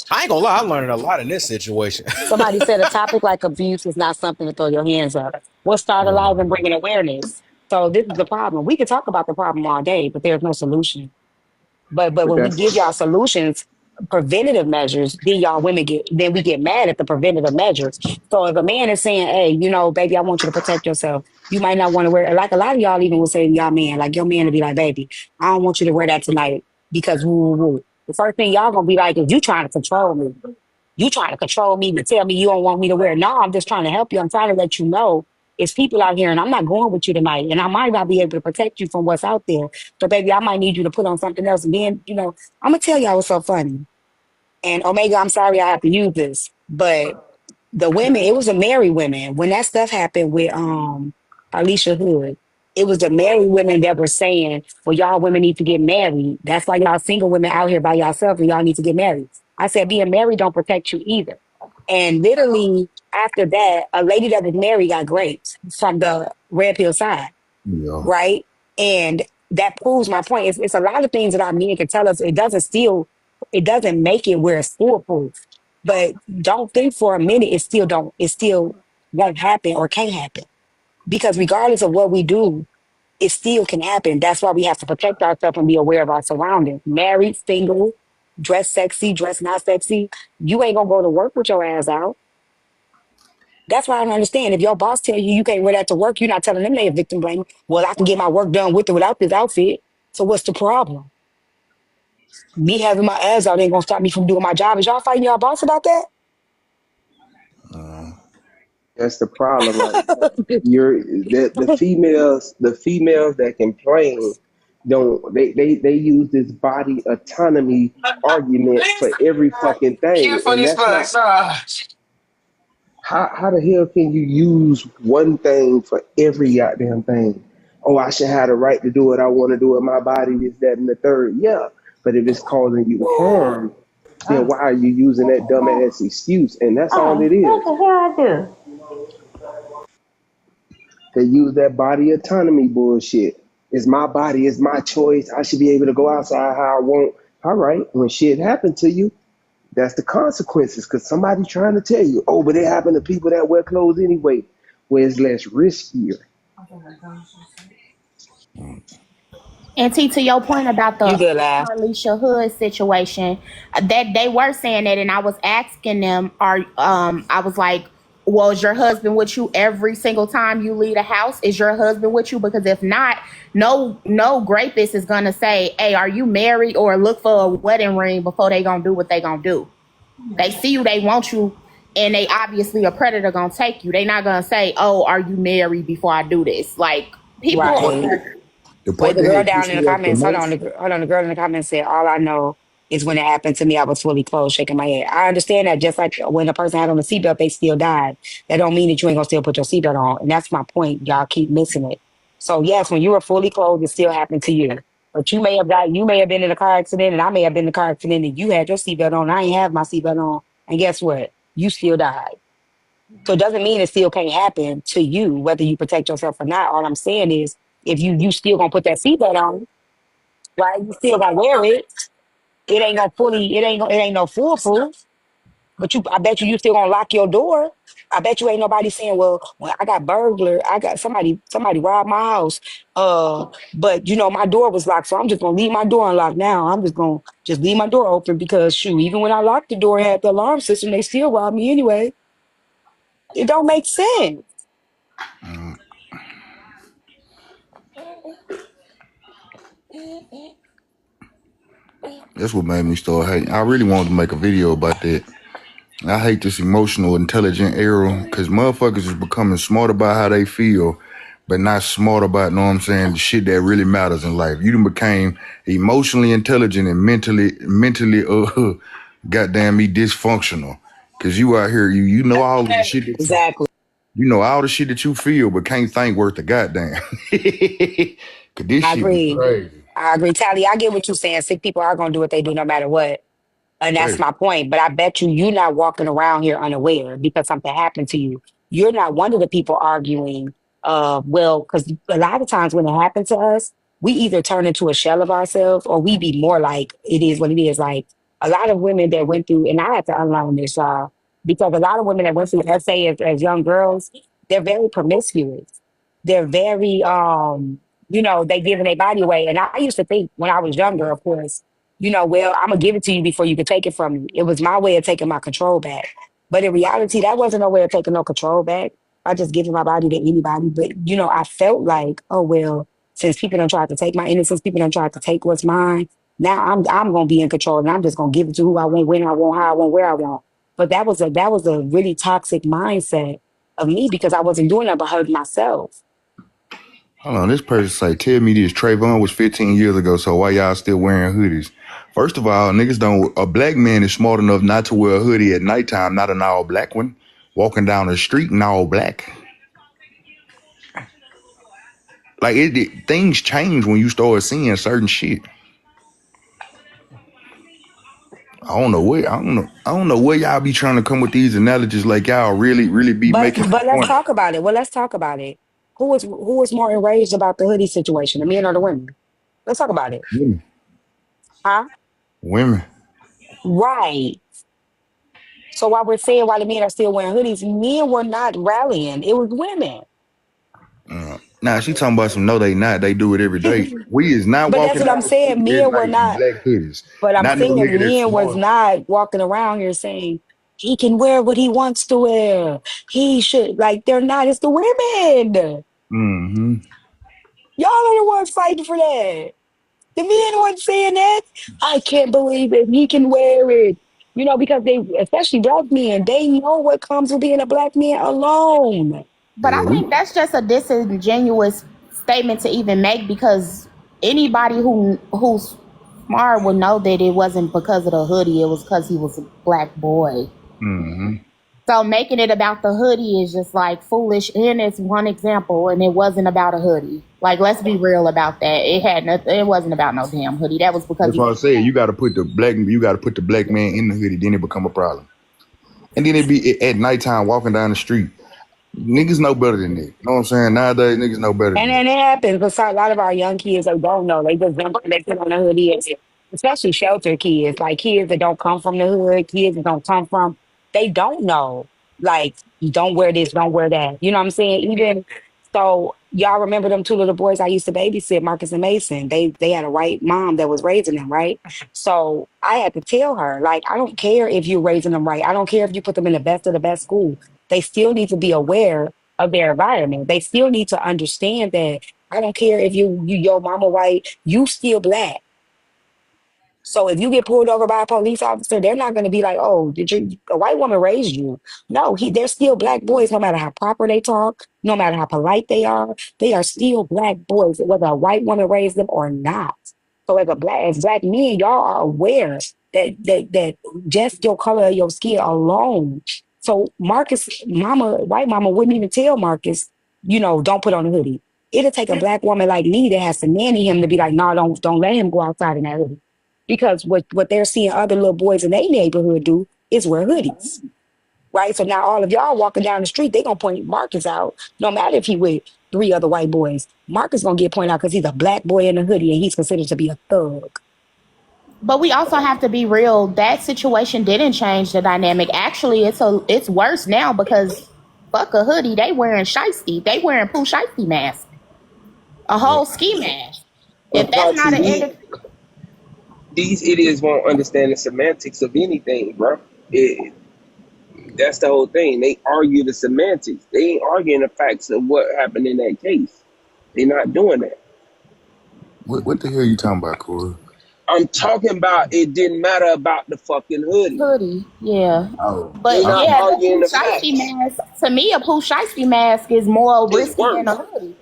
I ain't gonna lie, I learned a lot in this situation. Somebody said a topic like abuse is not something to throw your hands up. What started alive and bringing awareness. So this is the problem. We can talk about the problem all day, but there's no solution. But But when we that's give y'all solutions, preventative measures, then we get mad at the preventative measures. So if a man is saying, hey, baby, I want you to protect yourself, you might not want to wear, like a lot of y'all even will say to y'all man, like your man will be like, baby, I don't want you to wear that tonight because woo woo woo. The first thing y'all gonna be like is you trying to control me. You trying to control me to tell me you don't want me to wear it. No, I'm just trying to help you. I'm trying to let you know it's people out here and I'm not going with you tonight. And I might not be able to protect you from what's out there. So baby, I might need you to put on something else. And then, I'm gonna tell y'all what's so funny. And Omega, I'm sorry I have to use this, but the women, it was the married women. When that stuff happened with Alicia Hood, it was the married women that were saying, well, y'all women need to get married. That's why y'all single women out here by yourself and y'all need to get married. I said, being married don't protect you either. And literally after that, a lady that was married got raped from the red pill side, Yeah. right? And that proves my point. It's a lot of things that our men can tell us. It doesn't make it where it's foolproof. But don't think for a minute it still won't happen or can't happen. Because regardless of what we do, it still can happen. That's why we have to protect ourselves and be aware of our surroundings. Married, single, dress sexy, dress not sexy. You ain't gonna go to work with your ass out. That's why I don't understand. If your boss tell you you can't wear that to work, you're not telling them they a victim blaming. Well, I can get my work done with or without this outfit. So what's the problem? Me having my ass out ain't gonna stop me from doing my job. Is y'all fighting y'all boss about that? that's the problem right there. You're the females that complain don't they use this body autonomy argument for every fucking thing, and that's not how the hell can you use one thing for every goddamn thing? Oh, I should have the right to do what I want to do with my body, this, that, and the third. Yeah. But if it's causing you harm, then why are you using that dumbass excuse? And that's all it is. They use that body autonomy bullshit. It's my body, it's my choice. I should be able to go outside how I want. All right, when shit happened to you, that's the consequences. Because somebody trying to tell you, oh, but it happened to people that wear clothes anyway, where it's less riskier. And T, to your point about You the good, laugh. Alicia Hood situation, that they were saying that, and I was asking them, I was like, well, is your husband with you every single time you leave the house? Is your husband with you? Because if not, no rapist is gonna say, hey, are you married, or look for a wedding ring before they gonna do what they gonna do. They see you, they want you, and they obviously a predator gonna take you. They not gonna say, oh, are you married before I do this? Like The people part Right. that the Wait, part the that girl had down pissed in the me off the comments, hold on, most. hold on, the girl in the comments said, all I know is when it happened to me. I was fully clothed, shaking my head. I understand that just like when a person had on a seatbelt, they still died. That don't mean that you ain't gonna still put your seatbelt on. And that's my point. Y'all keep missing it. So yes, when you were fully clothed, it still happened to you. But you may have died, you may have been in a car accident, and I may have been in a car accident, and you had your seatbelt on. I ain't have my seatbelt on. And guess what? You still died. So it doesn't mean it still can't happen to you, whether you protect yourself or not. All I'm saying is if you still gonna put that seatbelt on, right? You still gonna wear it. It ain't no foolproof. But I bet you still gonna lock your door. I bet you ain't nobody saying, well, I got burglar, I got somebody robbed my house. But my door was locked, so I'm just gonna leave my door unlocked now. I'm just gonna just leave my door open because shoot, even when I locked the door and had the alarm system, they still robbed me anyway. It don't make sense. That's what made me start hating. I really wanted to make a video about that. I hate this emotional, intelligent era because motherfuckers is becoming smart about how they feel, but not smart about, know what I'm saying, the shit that really matters in life. You done became emotionally intelligent and mentally, goddamn me, dysfunctional. Cause you out here, you know all of the shit that Exactly. you know all the shit that you feel, but can't think worth the goddamn. Cause this I shit be agree. crazy. I agree. Tally, I get what you're saying. Sick people are gonna do what they do no matter what. And that's Right. my point. But I bet you're not walking around here unaware because something happened to you. You're not one of the people arguing, because a lot of times when it happens to us, we either turn into a shell of ourselves or we be more like it is what it is. Like a lot of women that went through, and I had to unlearn this, because a lot of women that went through SA as young girls, they're very promiscuous. They're very, they giving their body away. And I used to think when I was younger, of course, well, I'm gonna give it to you before you can take it from me. It was my way of taking my control back. But in reality, that wasn't no way of taking no control back. I just giving my body to anybody. But I felt like, oh well, since people don't try to take my innocence, people don't try to take what's mine. Now I'm gonna be in control and I'm just gonna give it to who I want, when I want, how I want, where I want. But that was a really toxic mindset of me because I wasn't doing that but hurt myself. Hold on, this person say, tell me this, Trayvon was 15 years ago, so why y'all still wearing hoodies? First of all, niggas don't, a black man is smart enough not to wear a hoodie at nighttime, not an all black one. Walking down the street in all black. Like, things change when you start seeing certain shit. I don't know where y'all be trying to come with these analogies like y'all really, really be But making but a let's point. talk about it. Well, let's talk about it. Who was more enraged about the hoodie situation, the men or the women? Let's talk about it. Women. Huh? Women. Right. So while we're saying why the men are still wearing hoodies, men were not rallying. It was women. Nah, she talking about some no they not, they do it every day. We is not But that's walking what I'm down the saying. street at Men were night in not. black hoodies. But I'm Not no saying nigga that's men was smart. not walking around here saying he can wear what he wants to wear. He should like they're not. It's the women. Mm-hmm. Y'all are the ones fighting for that. The men weren't saying that. I can't believe it. He can wear it. Because they, especially black men, they know what comes with being a black man alone. But Yeah, I we think that's just a disingenuous statement to even make because anybody who's smart would know that it wasn't because of the hoodie, it was because he was a black boy. mm-hmm. So making it about the hoodie is just like foolish. And it's one example, and it wasn't about a hoodie. Like, let's be real about that. It had nothing. It wasn't about no damn hoodie. That was because That's he why was I said you gotta put the black man in the hoodie, then it become a problem. And then it be at nighttime walking down the street. Niggas know better than that. You know what I'm saying? Nowadays niggas know better And than that. then it happens because a lot of our young kids they don't know. They just jump they put on the hoodie, especially shelter kids, like kids that don't come from the hood, kids that don't come from, they don't know. Like, you don't wear this, don't wear that. You know what I'm saying? Even so, y'all remember them two little boys I used to babysit, Marcus and Mason. They had a white mom that was raising them, right? So I had to tell her, like, I don't care if you're raising them right. I don't care if you put them in the best of the best school. They still need to be aware of their environment. They still need to understand that I don't care if your mama white, you still black. So if you get pulled over by a police officer, they're not going to be like, "Oh, did a white woman raised you?" No, they're still black boys. No matter how proper they talk, no matter how polite they are still black boys, whether a white woman raised them or not. So as black men, y'all are aware that just your color of your skin alone. So Marcus, mama, white mama wouldn't even tell Marcus, don't put on a hoodie. It'll take a black woman like me that has to nanny him to be like, no, don't let him go outside in that hoodie. Because what they're seeing other little boys in their neighborhood do is wear hoodies. Right. So now all of y'all walking down the street, they gonna point Marcus out, no matter if he with three other white boys. Marcus gonna get pointed out because he's a black boy in a hoodie and he's considered to be a thug. But we also have to be real. That situation didn't change the dynamic. Actually, it's worse now because fuck a hoodie. They wearing shiesty. They wearing poo shiesty mask. A whole ski mask. If But that's Proxy, not an these idiots won't understand the semantics of anything, bro. That's the whole thing. They argue the semantics. They ain't arguing the facts of what happened in that case. They're not doing that. What the hell are you talking about, Corey? I'm talking about it didn't matter about the fucking hoodie. hoodie, yeah. Oh, They But not yeah, okay. the arguing poo the shiesty facts. mask. To me, a poo shiesty mask is more It's risky than a worse. hoodie.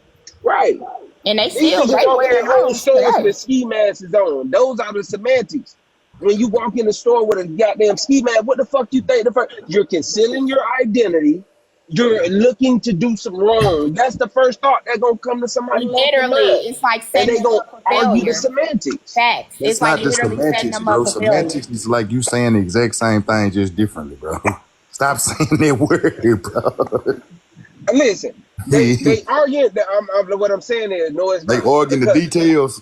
Right. And These niggas they walking in wearing whole those stores today. with ski masks on. Those are the semantics. When you walk in the store with a goddamn ski mask, what the fuck you think? You're concealing your identity. You're looking to do some wrong. That's the first thought that gonna come to somebody fucking Literally, mind, it's like and setting they them gonna up for argue the failure. semantics. Facts. It's That's like not the literally setting semantics, them up bro. for failure. Semantics is like you saying the exact same thing, just differently, bro. Stop saying that word, bro. Listen, they argue. What I'm saying is, no, it's They not arguing the because details.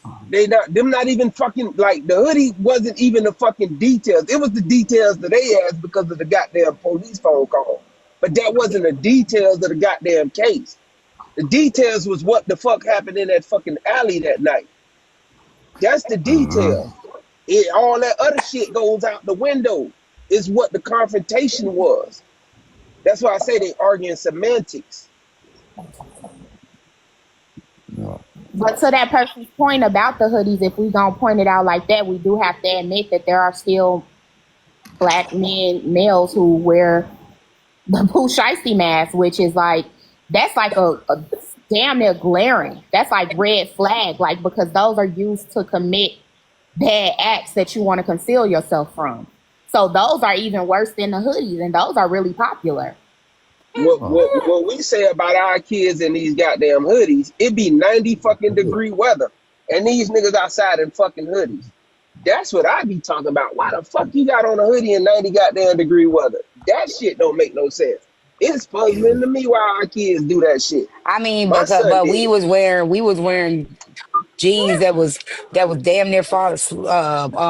not even fucking like the hoodie wasn't even the fucking details. It was the details that they asked because of the goddamn police phone call. But that wasn't the details of the goddamn case. The details was what the fuck happened in that fucking alley that night. That's the details. All that other shit goes out the window. Is what the confrontation was. That's why I say they arguing semantics. Yeah. But to that person's point about the hoodies, if we gonna point it out like that, we do have to admit that there are still black males who wear the poo shiesty mask, which is like that's like a damn near glaring. That's like red flag, like because those are used to commit bad acts that you want to conceal yourself from. So those are even worse than the hoodies, and those are really popular. Oh, What we say about our kids in these goddamn hoodies, it be 90 fucking yeah. degree weather. And these niggas outside in fucking hoodies. That's what I be talking about. Why the fuck you got on a hoodie in 90 goddamn degree weather? That shit don't make no sense. It's puzzling to me why our kids do that shit. I mean, My son but did it. we was wearing jeans that was damn near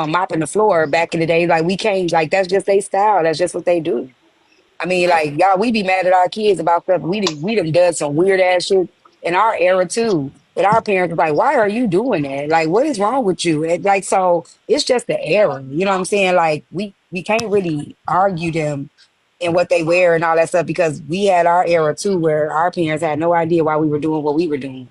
mopping the floor back in the day. Like we can't like that's just their style. That's just what they do. I mean, like y'all, we be mad at our kids about stuff. We done done some weird ass shit in our era too. And our parents was like, "Why are you doing that? Like, what is wrong with you?" And like, so it's just the era. You know what I'm saying? Like, we can't really argue them and what they wear and all that stuff because we had our era too, where our parents had no idea why we were doing what we were doing.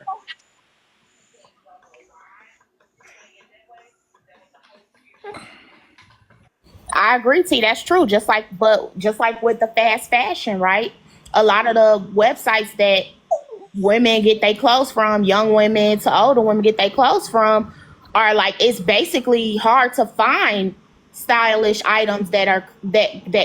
I agree, T. That's true. Just like with the fast fashion, right? A lot of the websites that women get their clothes from, young women to older women get their clothes from, are like it's basically hard to find stylish items that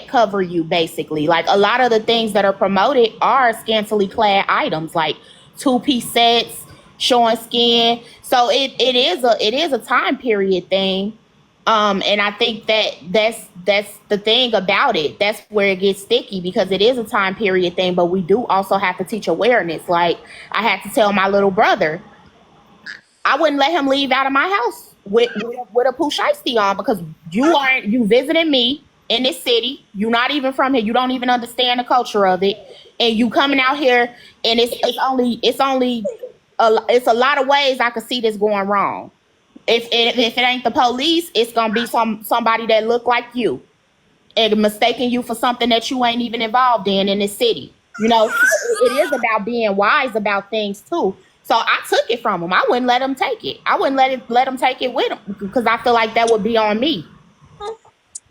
cover you basically. Like a lot of the things that are promoted are scantily clad items, like two-piece sets, showing skin. So it is a time period thing. And I think that that's the thing about it. That's where it gets sticky because it is a time period thing, but we do also have to teach awareness. Like I had to tell my little brother, I wouldn't let him leave out of my house with a poo shiesty on because you visiting me in this city. You're not even from here. You don't even understand the culture of it, and you coming out here and it's a lot of ways I could see this going wrong. If it ain't the police, it's gonna be somebody that look like you and mistaking you for something that you ain't even involved in this city. You know, so it is about being wise about things too. So I took it from him. I wouldn't let him take it. I wouldn't let him take it with him because I feel like that would be on me.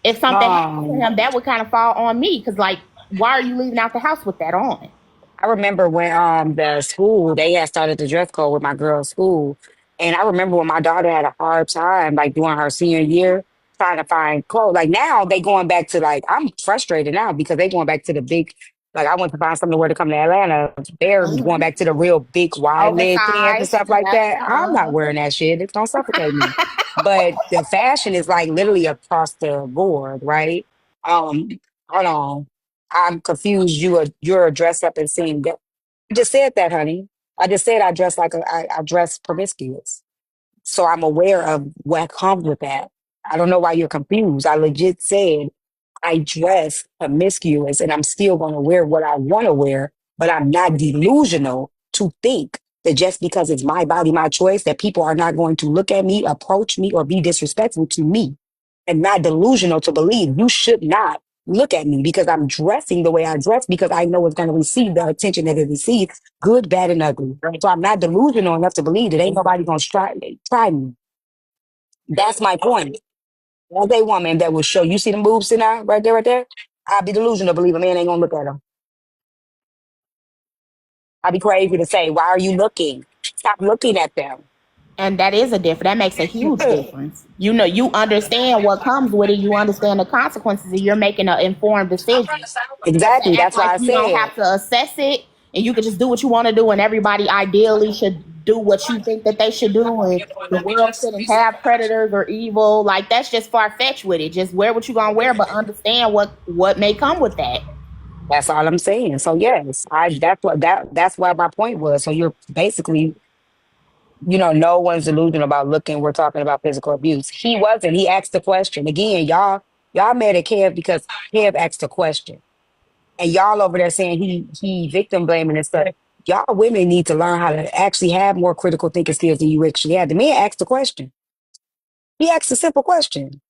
If something happened to Um, him, that would kind of fall on me because like, why are you leaving out the house with that on? I remember when the school they had started the dress code with my girl's school, and I remember when my daughter had a hard time like doing her senior year. trying to find clothes. Like now they going back to like I'm frustrated now because they going back to the big like I went to find something where to come to Atlanta. They're going Mhm. back to the real big wide leg pants and Oversized. stuff like Yep. that. I'm not wearing that shit. It's gonna suffocate me. But the fashion is like literally across the board, right? Um, hold on. I'm confused. You're dressed up and seeing that. I just said that, honey. I just said I dress like I dress promiscuous. So I'm aware of what comes with that. I don't know why you're confused. I legit said I dress promiscuous and I'm still going to wear what I want to wear, but I'm not delusional to think that just because it's my body, my choice, that people are not going to look at me, approach me, or be disrespectful to me. And not delusional to believe you should not look at me because I'm dressing the way I dress because I know it's going to receive the attention that it receives, good, bad, and ugly. So I'm not delusional enough to believe that ain't nobody going to try me. That's my point. As a woman that will show, you see them boobs tonight, right there. I'd be delusional to believe a man ain't gonna look at them. I'd be crazy to say, why are you looking? Stop looking at them. And that is a difference. That makes a huge difference. You know, you understand what comes with it. You understand the consequences, and you're making an informed decision. But to Exactly. act That's like why I you don't said have to assess it, and you can just do what you want to do, and everybody ideally should do what you think that they should do, and the world shouldn't have predators or evil. Like that's just far fetched with it. Just wear what you gonna wear, but understand what may come with that. that's all I'm saying. So yes, I that's why my point was. So you're basically, no one's delusional about looking. We're talking about physical abuse. He wasn't. He asked the question. Again, y'all mad at Kev because Kev asked a question. And y'all over there saying he victim blaming and stuff. Y'all women need to learn how to actually have more critical thinking skills than you actually have. The man asked the question. He asked a simple question.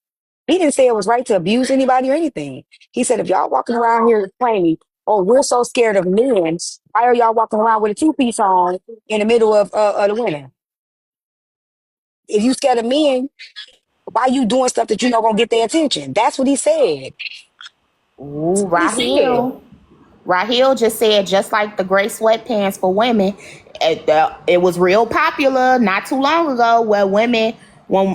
He didn't say it was right to abuse anybody or anything. He said, if y'all walking around here claiming, oh, we're so scared of men, why are y'all walking around with a two-piece on in the middle of the winter? If you scared of men, why you doing stuff that you know gonna get their attention? That's what he said. That's Ooh, what he said. Raheel just said, just like the gray sweatpants for women, it was real popular not too long ago where women,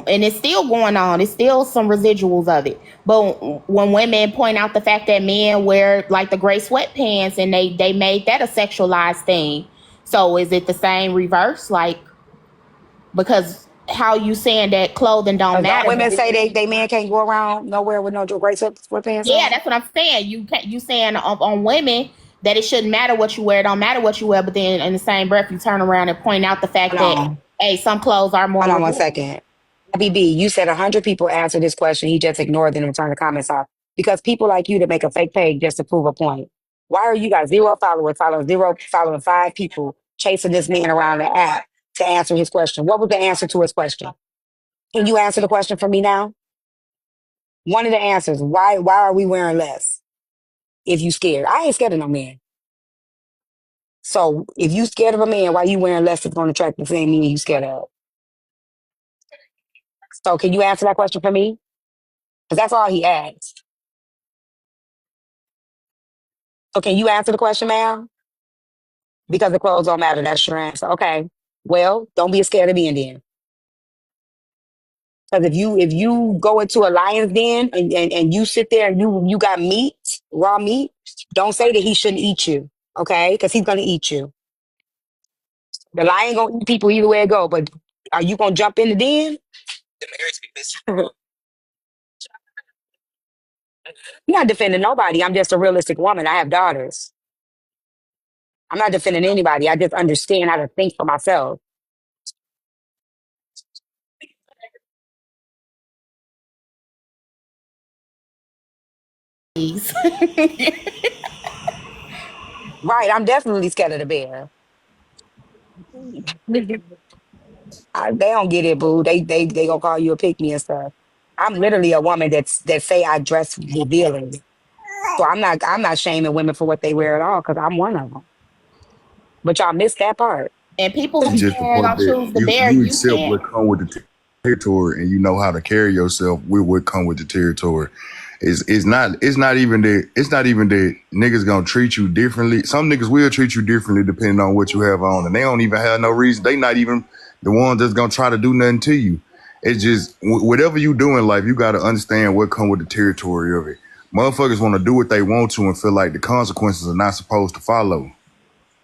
and it's still going on, it's still some residuals of it. But when women point out the fact that men wear like the gray sweatpants and they made that a sexualized thing. So is it the same reverse? Like, because how you saying that clothing don't Because don't matter, women but say they man can't go around nowhere with no gray sweatpants yeah, on? that's what I'm saying. You saying on women that it shouldn't matter what you wear, it don't matter what you wear, but then in the same breath you turn around and point out the fact Hold that on. hey, some clothes are more Hold on one revealing. second. BB, you said 100 people answered this question. He just ignored them and turned the comments off. Because people like you to make a fake page just to prove a point. Why are you guys zero followers, following five people, chasing this man around the app to answer his question? What was the answer to his question? Can you answer the question for me now? One of the answers. Why are we wearing less? If you scared. I ain't scared of no man. So if you scared of a man, why you wearing less is going to attract the same man you scared of? So can you answer that question for me? Because that's all he asked. So can you answer the question, ma'am? Because the clothes don't matter. That's your answer. Okay. Well, don't be scared of being then. Because if you go into a lion's den and you sit there and you got meat, raw meat, don't say that he shouldn't eat you. Okay? Because he's gonna eat you. The lion gonna eat people either way it go. But are you gonna jump in the den? I'm not defending nobody. I'm just a realistic woman. I have daughters. I'm not defending anybody. I just understand how to think for myself. Right. I'm definitely scared of the bear. They don't get it, boo. They gonna call you a pick me and stuff. I'm literally a woman that say I dress revealing. So I'm not shaming women for what they wear at all because I'm one of them. But y'all missed that part. And people It's who just the saying part gonna that choose the you bear, you you accept can't. what come with the territory and you know how to carry yourself with what come with the territory. It's not even that niggas gonna treat you differently. Some niggas will treat you differently depending on what you have on, and they don't even have no reason. They not even the ones that's gonna try to do nothing to you. It's just whatever you do in life, you got to understand what come with the territory of it. Motherfuckers want to do what they want to and feel like the consequences are not supposed to follow.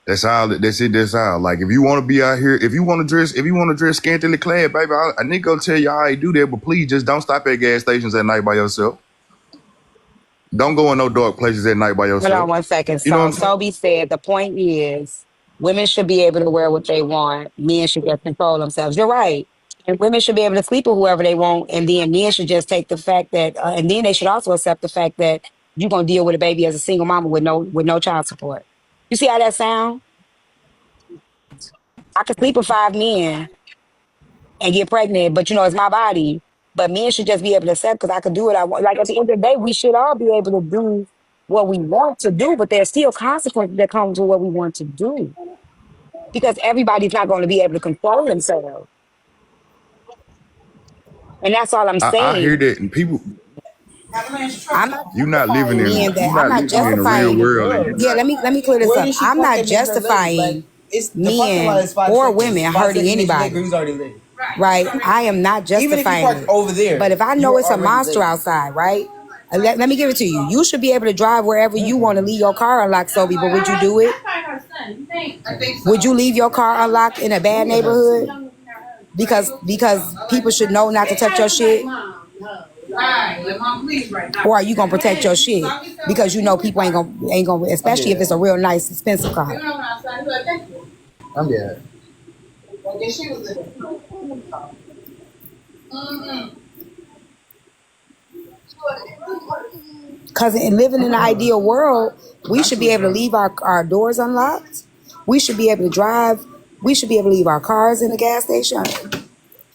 That's all. That's it. That's all. Like if you want to be out here, if you want to dress scantily clad, baby, I need to go tell you how I do that. But please, just don't stop at gas stations at night by yourself. Don't go in no dark places at night by Hold on yourself. 1 second. You know what So I'm saying? Sobe said the point is women should be able to wear what they want. Men should get control themselves. You're right. And women should be able to sleep with whoever they want. And then men should just take the fact that, and then they should also accept the fact that you're gonna deal with a baby as a single mama with no child support. You see how that sound? I could sleep with 5 men and get pregnant, but it's my body. But men should just be able to accept because I could do what I want. Like at the end of the day, we should all be able to do what we want to do, but there's still consequences that come to what we want to do because everybody's not going to be able to control themselves, and that's all I'm I hear saying. that, and people, I'm not you're not living justifying in men that you're I'm not not living in the real justifying. world, and you're Yeah, not. let me clear this up. I'm not justifying men or women hurting anybody. Right? I am not justifying it. Over there, but if I know it's a monster outside, right? Let me give it to you. You should be able to drive wherever you want to leave your car unlocked, Sobe, but would you do it? Would you leave your car unlocked in a bad neighborhood? Because people should know not to touch your shit? Or are you gonna protect your shit? Because you know people ain't gonna especially if it's a real nice expensive car. I'm dead. Because in living in the ideal world, we should be able to leave our doors unlocked. We should be able to drive. We should be able to leave our cars in the gas station.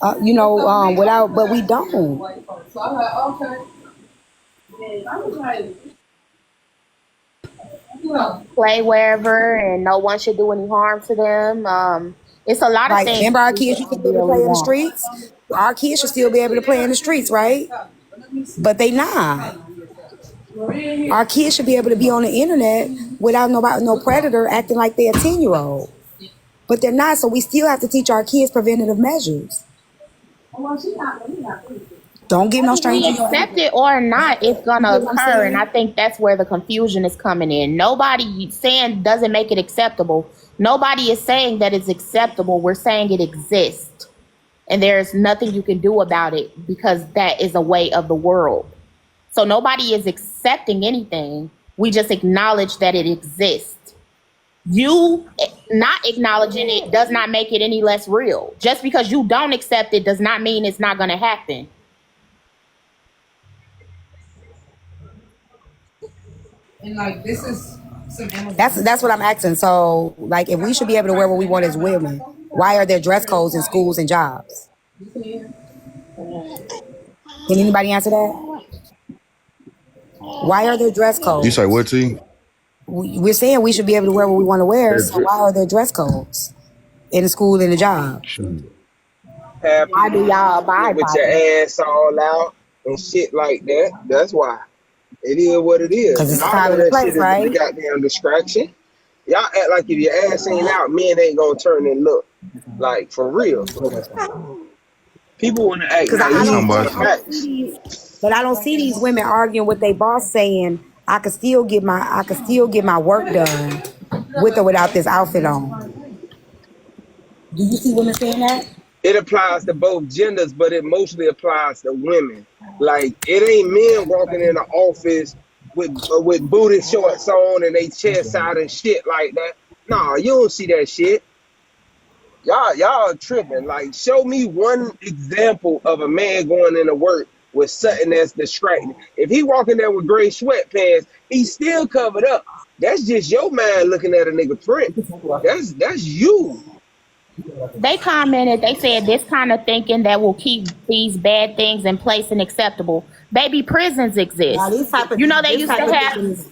Without, but we don't. Play wherever and no one should do any harm to them. It's a lot of Right. things Remember our we kids used to be able to really play in the want. streets? Our kids should still be able to play in the streets, right? But they not. Our kids should be able to be on the internet without no predator acting like they're a 10-year-old. But they're not, so we still have to teach our kids preventative measures. Don't give no Whether we stranger your accept address. it or not, it's You gonna get what I'm occur, and I saying? think that's where the confusion is coming in. Nobody saying doesn't make it acceptable. Nobody is saying that it's acceptable. We're saying it exists, and there's nothing you can do about it because that is a way of the world. So nobody is accepting anything. We just acknowledge that it exists. You not acknowledging it does not make it any less real. Just because you don't accept it does not mean it's not going to happen. That's what I'm asking. So, like, if we should be able to wear what we want as women, why are there dress codes in schools and jobs? Can anybody answer that? Why are there dress You say codes? what, T? We're saying we should be able to wear what we want to wear. So why are there dress codes in the school and the job? Have Why do people y'all with abide by your them? ass all out and shit like that. That's why. It is what it is. Because it's a All time of and a that shit place, is a right? goddamn distraction. Y'all act like if your ass ain't out, men ain't gonna turn and look. Like for real. People wanna act Because You talking naive to about the I don't see facts. these, but I don't see these women arguing with their boss saying I could still get my work done with or without this outfit on. Do you see women saying that? It applies to both genders, but it mostly applies to women. Like it ain't men walking in the office with booty shorts on and they chest out and shit like that. Nah, you don't see that shit. Y'all tripping. Like, show me one example of a man going into work with something that's distracting. If he walking there with gray sweatpants, he's still covered up. That's just your mind looking at a nigga print. That's you. They commented, they said this kind of thinking that will keep these bad things in place and acceptable. Baby, prisons Now exist. You know they this used to type of have thinking is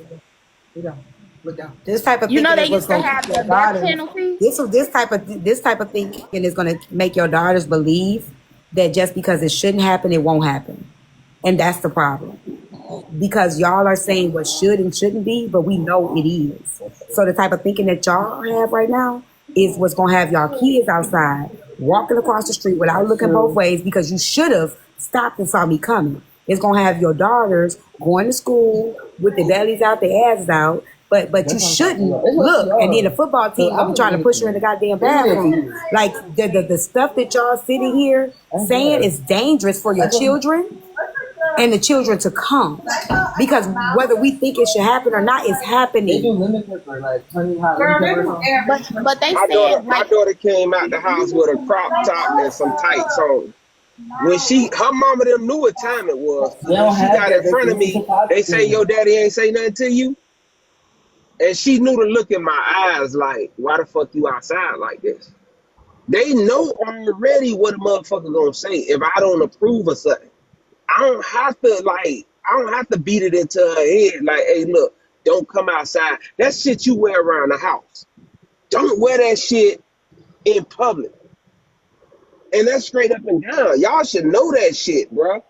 look down. This type of you know thinking they is what's used to gonna keep have your the death daughters. penalty. This type of thinking is gonna make your daughters believe that just because it shouldn't happen, it won't happen. And that's the problem. Because y'all are saying what should and shouldn't be, but we know it is. So the type of thinking that y'all have right now is what's gonna have y'all kids outside walking across the street without looking both ways because you should have stopped and saw me coming. It's gonna have your daughters going to school with their bellies out, their asses out. But you shouldn't look, and then the football team gonna be trying to push her in the goddamn bathroom. Like the stuff that y'all sitting here saying is dangerous for your children and the children to come. Because whether we think it should happen or not, it's happening. But they said My like daughter came out the house with a crop top and some tights on. When her mama them knew what time it was. When she got in front of me, they say your daddy ain't say nothing to you. And she knew to look in my eyes like, why the fuck you outside like this? They know already what a motherfucker gonna say if I don't approve of something. I don't have to beat it into her head like, hey, look, don't come outside. That shit you wear around the house. Don't wear that shit in public. And that's straight up and down. Y'all should know that shit, bro.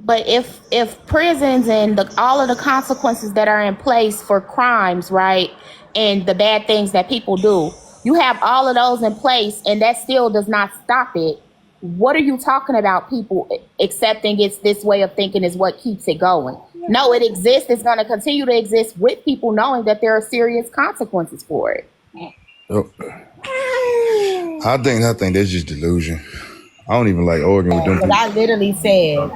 but if prisons and all of the consequences that are in place for crimes, right, and the bad things that people do, you have all of those in place, and that still does not stop it. What are you talking about? People accepting it's this way of thinking is what keeps it going. No, it exists. It's going to continue to exist with people knowing that there are serious consequences for it. Oh. I think that's just delusion. I don't even like arguing with them But people. I literally said